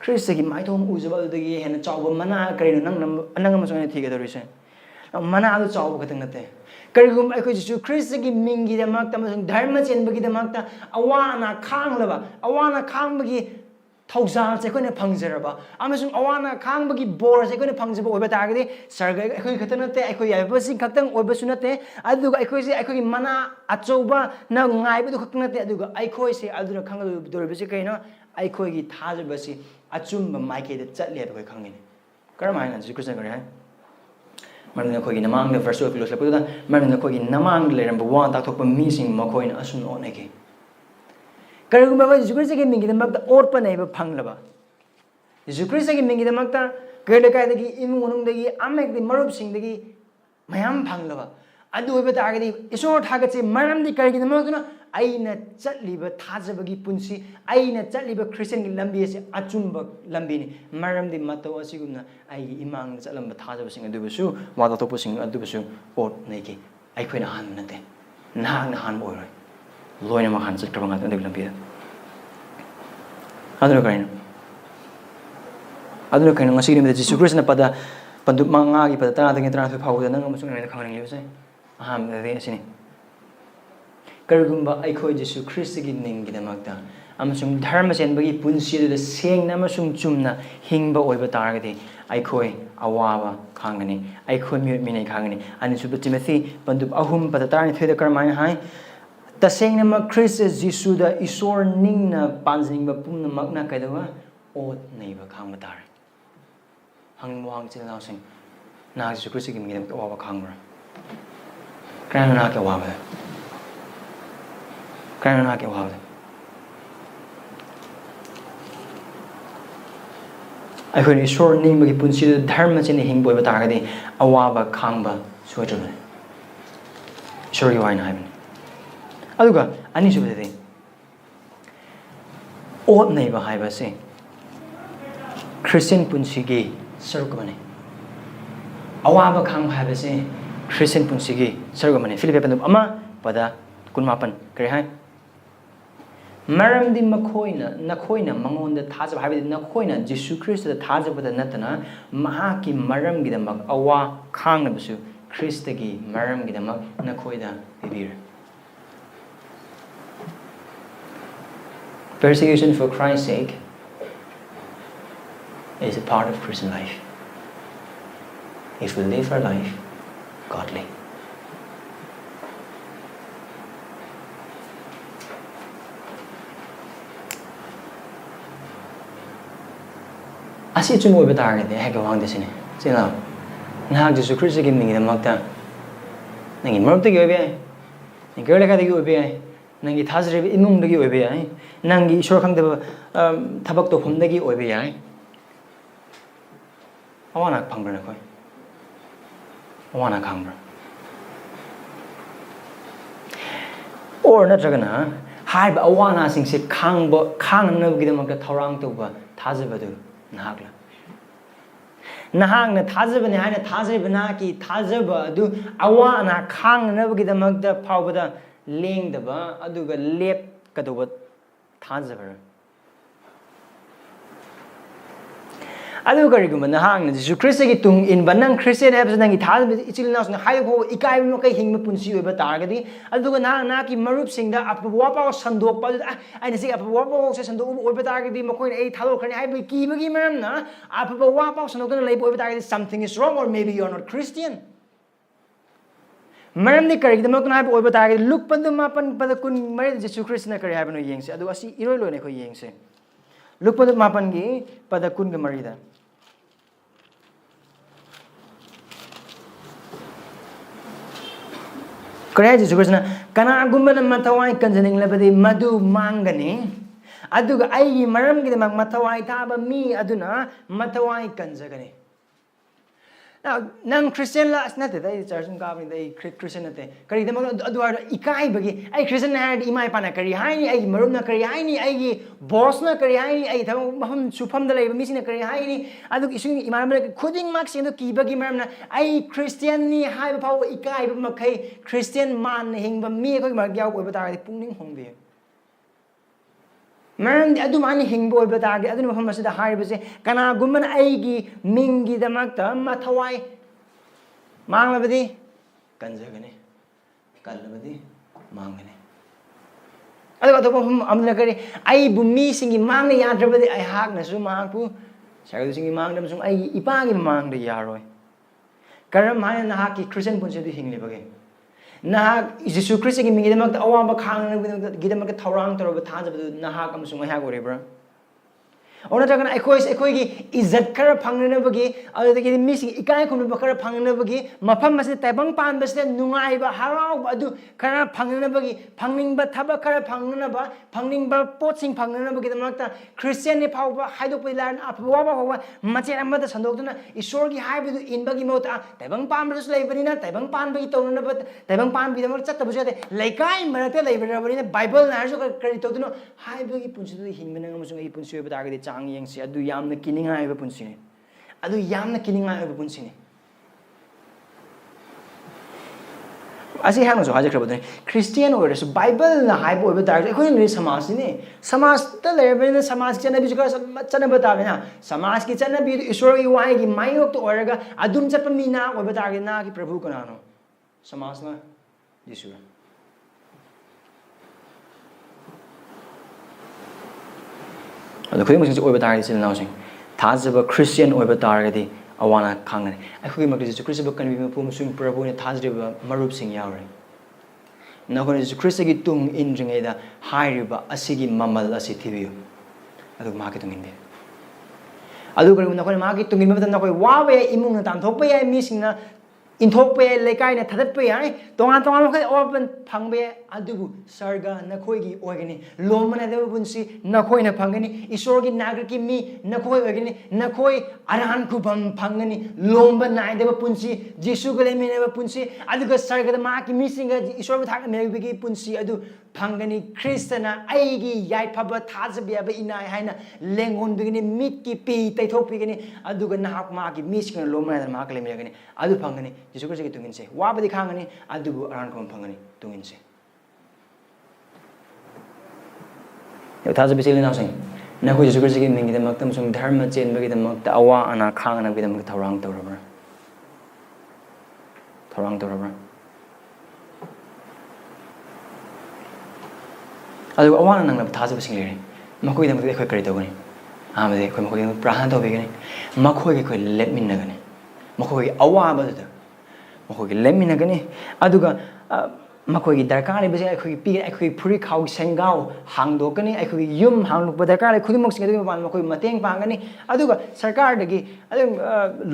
Krista gi maithom ujaba adudagi hena chawa mana karino nang amsung thigadorise mana adu chawa khatang nate karigum aikoi Jesu Krista gi mingi damagta amsung dharma chenbagi damagta awana khangbagi Thawsal se koina phangjaraba amasung awana khangba bor se koina phangjaba oiba targadi sarga ekoi khatanate ekoi yabasi khatang oiba sunate aduga ekoi se ekoi mana achouba na ngaibu khatang nate aduga ekoi se aduna khangadu doribasi kaina ekoi gi thajabasi achumba maike de chatle ba khangini karamai na Krishna kare hai marna khoi gi namang de verse of los la marna khoi gi namang le ram wa ta thok pa mi sing ma khoi na asun on ke karagumba ba Krishna ge mingi de mak or pa nei ba phanglaba Krishna ge mingi de mak ta kele kai de gi imung unung de gi amek de marup sing de gi mayam phanglaba adu hobe ta ga di isor tha ga che maram di kar gi de mak na aina chatliba thajabagi punsi aina chatliba Christian gi lambi se achumba lambi ni maram di mato asigumna ai imang chatlamba thajaba sing adu busu wada topu sing adu busu ot nei ki ai khoina han nate na han boy loina ma han chat kraba ngat adu lambi adu kaina ngasi ni Jesus Christ na pada pandu manga gi pada tana de tana phau da nang amasung nei khang nang se aham de asini kargumba aikhoi Jesu Christ gi ning gi damakta amasung dharma sen bagi punsi de sengna amasung chumna hingba oiba targadi aikhoi awawa khangani aikhoi mi mi nei khangani ani su Timothy pandub ahum pada tarni theda karmai hai tasengna ma Christ Jesu da isor ningna panjing ba pumna makna kaidawa ot nei ba khangba tar hang wang chil na sing na Jesu Christ gi mi damakta awawa khangra kana na ka awawa kana na ke wawde ai khoi isor ning bagi punsi dharma chini hingboi ba targadi awaba khangba soitone isor gi waina haibni aduga ani su bede ot nei ba haiba se Christian punsi gi sarukmane awaba khang haiba se Christian punsi gi sarukmane Philip pandu ama pada kunmapan kare hai maram di makhoina nakhoina mangonda thajab habi nakhoina Jesu Christ da thajab da natana maha ki maram gi da mak awa khang na busu Christ gi maram gi da mak nakhoida bibir persecution for Christ's sake is a part of Christian life if we live our life godly. Asi chum oiba targadi hai ka wang desine chena na Jesu Christ gi mingi da makta nangi marupta gi oiba ai nangi gele ka gi oiba ai nangi thajre imung gi oiba ai nangi isor khang da thabak to phom da gi oiba ai awana phangbra na khoi awana khangbra or na jagana hai ba awana sing se khangba khang na gi da makta thorang to ba thajaba du nahagla nahang na thajaba ne haina thajaba na ki thajaba adu awa na khang na bagi da magda phawbada lengdaba aduga lep kadoba thajaba adu kariguma nahang na Jesu Christ gi tung in banang Christian habs nang gi thajaba ichil na sna hayo ko ikai mo kai hingma punsi oiba targadi aduga na ki marup singda apwa pa sandok pa aina si apwa pa se sandok oiba targadi makoi ei thalo khani hai bi ki bagi maram na apwa pa sandok na leibo oiba targadi something is wrong or maybe you are not Christian maram ni kari da makna hai oiba targadi luk pandu mapan pada kun mari Jesu Christ na kari hai no yengse adu asi iroi loi ne ko yengse luk pandu mapan gi pada kun ga mari da kare Jesu Christ na kana gumba na mathawai kanjaning labadi madu mangani aduga ai maram gi mak mathawai thaba mi aduna mathawai kanjagani now nang Christian la asnate dai church ka bani dai Christian nate kari da mak adu ikai bagi ai Christian na had imai pana kari hai ni ai marum na kari hai ni ai gi boss na kari hai ni ai tham mahum sufam da leiba mi sina kari hai ni adu isung imam na khuding mak sing do ki bagi maram na ai Christian ni hai ba phaw ikai ba makai Christian man hing ba mi ko mak yaw ko ba ta pungning hongbe maram di adu mani hing boy ba ta adu mahum masida hai ba se kana gumman ai gi mingi da mak ta mathawai mang labadi kanjagani kalabadi mangani adu ka to mahum amna kari ai bu mi singi mang na yadrabadi ai hak na su mang pu sagu singi mang dam sung ai ipa gi mang da yaroi karam hai na hak ki Christian punse du hing lebage na Jesu Christ gi mingi da mak awa ba khang gi da mak thorang toro ba thajab na hak am sung ai hak ore bra Ona jagana ekoi gi izzat khara phangnana bagi adagi mising ikai khunu khara phangnana bagi mafam mase taibang pan basne nungai ba harau adu khara phangnana bagi phangning ba thaba khara phangnana ba phangning ba potsing phangnana bagi damakta Christian ni phau ba haidok pilan apwa ba mache amada sandokduna ishor gi haibu in bagi mota taibang pan bas leibanina taibang pan bagi tonana ba taibang pan bi damak chatta bujate laikai marate leibanina bible na so kari toduna haibu gi punsu hinmena amusung ei punsu ba dagadi chang yang si adu yamna kininga eba punsini adu yamna kininga eba punsini asi hang so haje krabodne Christian or so Bible na haibo eba dar ekoi ni samaj ni samaj ta lebena samaj chana bi jika chana bata na samaj ki chana bi ishwar gi wai gi mayok to oraga adum chapa mina eba dar gi na gi prabhu kanano samaj na yeshua adu khoi musing oiba tar sil nausing Thajaba Christian oiba targadi awana khangani akhoi makri ju Christ ba kan bi pu musing prabhu ne Thajaba marup sing yaure nakone ju Christ gi tung in ringai da hairiba asigi mamal asi thibiu adu ma ke tung inde adu kari nakone ma gi tung in ma nakoi wawe imung na tam thok pa yai mi sing na in thok pa lekai na thatat pa yai tongan tongan ma open phangbe adubu sarga nakhoi gi oigani lomana de bunsi nakhoi na phangani ishor gi nagri ki mi nakhoi oigani nakhoi aran ku phangani lomba nai de punsi jesu gale mi ne punsi aduga sarga de ma ki mi singa ishor thak me gi punsi adu phangani kristana aigi yai phaba Thajaba ba inai haina lengon bigini mit ki pi taithok bigini aduga nahak ma ki mi singa lomana de ma kale mi gani adu phangani jesu Christ gi tungin se wa ba di khangani adubu aran ku phangani tungin se Thajaba sili nausing nakoi jesu Christ gi mingi de maktam sung dharma chen bagi de makta awa ana khang na bi de makta thorang torabra adu awa na nang Thajaba sing le makoi de makta khoi kari tawani amade khoi makoi prahan to begani makoi gi khoi let min nagani makoi gi awa ba da makoi gi let min nagani aduga makoi gi darkar ni base akhoi pi akhoi phuri khau sengau hangdokani akhoi yum hangluk darkar ai khudimok sing adu pan makoi mateng pangani aduga sarkar dagi adu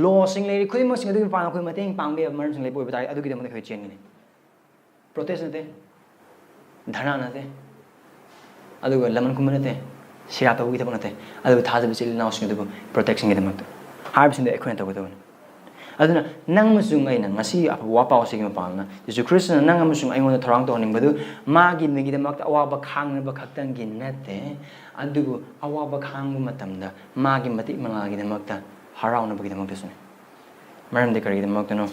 law sing le khudimok sing adu pan makoi mateng pangbe maram sing le boi batai adu gi dam khoi chengni protest nate dharna nate aduga laman kum nate sira ta gi tabnate adu Thajaba sili naw sing adu protection gi dam har sing de ekhoi ta go aduna nang musung ai na ngasi apwa paw sing ma palna jesu Christ na nang musung ai ngona thorang to ning badu ma gi mi gi de mak awa ba khang ba khaktang gi nate adugu awa ba khang ma matam da ma gi mati manga gi de mak ta harau na ba gi de mak sune maram de kari de mak no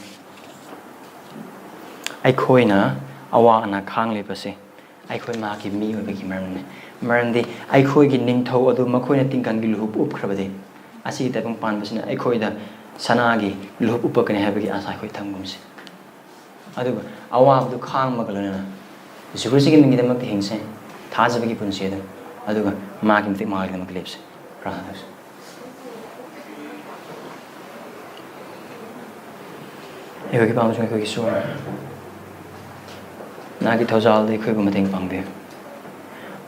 ai khoi na awa na khang le pa se ai khoi ma gi mi ba gi maram de ai khoi gi ning tho adu ma khoi na tingkan gi lup up khra ba de asi ta bang pan ba sine ai khoi da sanagi lup upakane habagi asa khoi thamgumse aduga awab du khang magalana jesu Christ gi mingi damak hingse Thajaba gi punse da aduga ma gi mti ma gi damak lepse prahadas ego gi pamso ko gi so na gi thojal de khoi gu mateng pangbe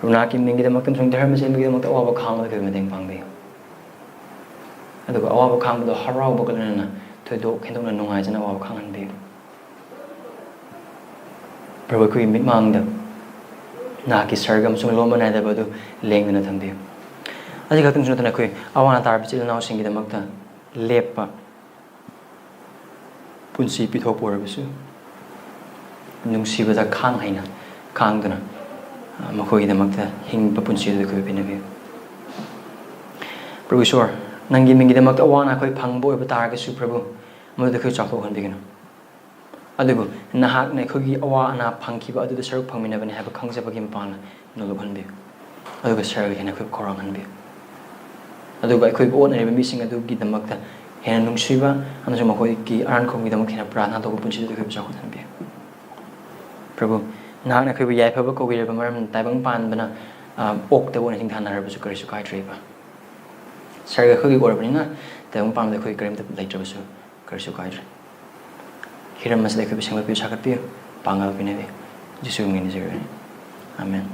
runa ki mingi damak tam song dharma se mingi damak awab khang ma khoi mateng pangbe aduga awa khang do haraoba kalana thodo khendong na nungai jana awa khang han be prabhu kui mit mang da na ki sargam sung loma na da badu leng na thang be aji ka tung sunatana kui awa na tar bichil naw singi da makta lepa punsi pi thok por bisu nung si ba khang haina khang dana makoi da makta hing pa punsi da kui pinabe prabhu shor nangi mingi damak awana khoi phangbo ba tar ga su prabhu mo da khoi chakho han bigino adugo nahak ne khogi awa ana phangki ba adu da saruk phangmina bane ha ba khangja ba gim pan no lo han be adugo saruk hena khoi korang han be adugo khoi bo na be mising adu gi damak ta hena nung siba ana so makoi ki aran khogi damak hena prana to ko punchi da khoi chakho han be prabhu nahak ne khoi ba yai pha ba ko gi ba maram tai bang pan bana ok ta bo na thing than na ba su kari su kai tre ba sarga khoi gor bani na ta pam de khoi krem ta lai tra su kar su kai hiram mas de khoi bisang ba pi sakat pi pangal pi ne de jisu ngi ni jere amen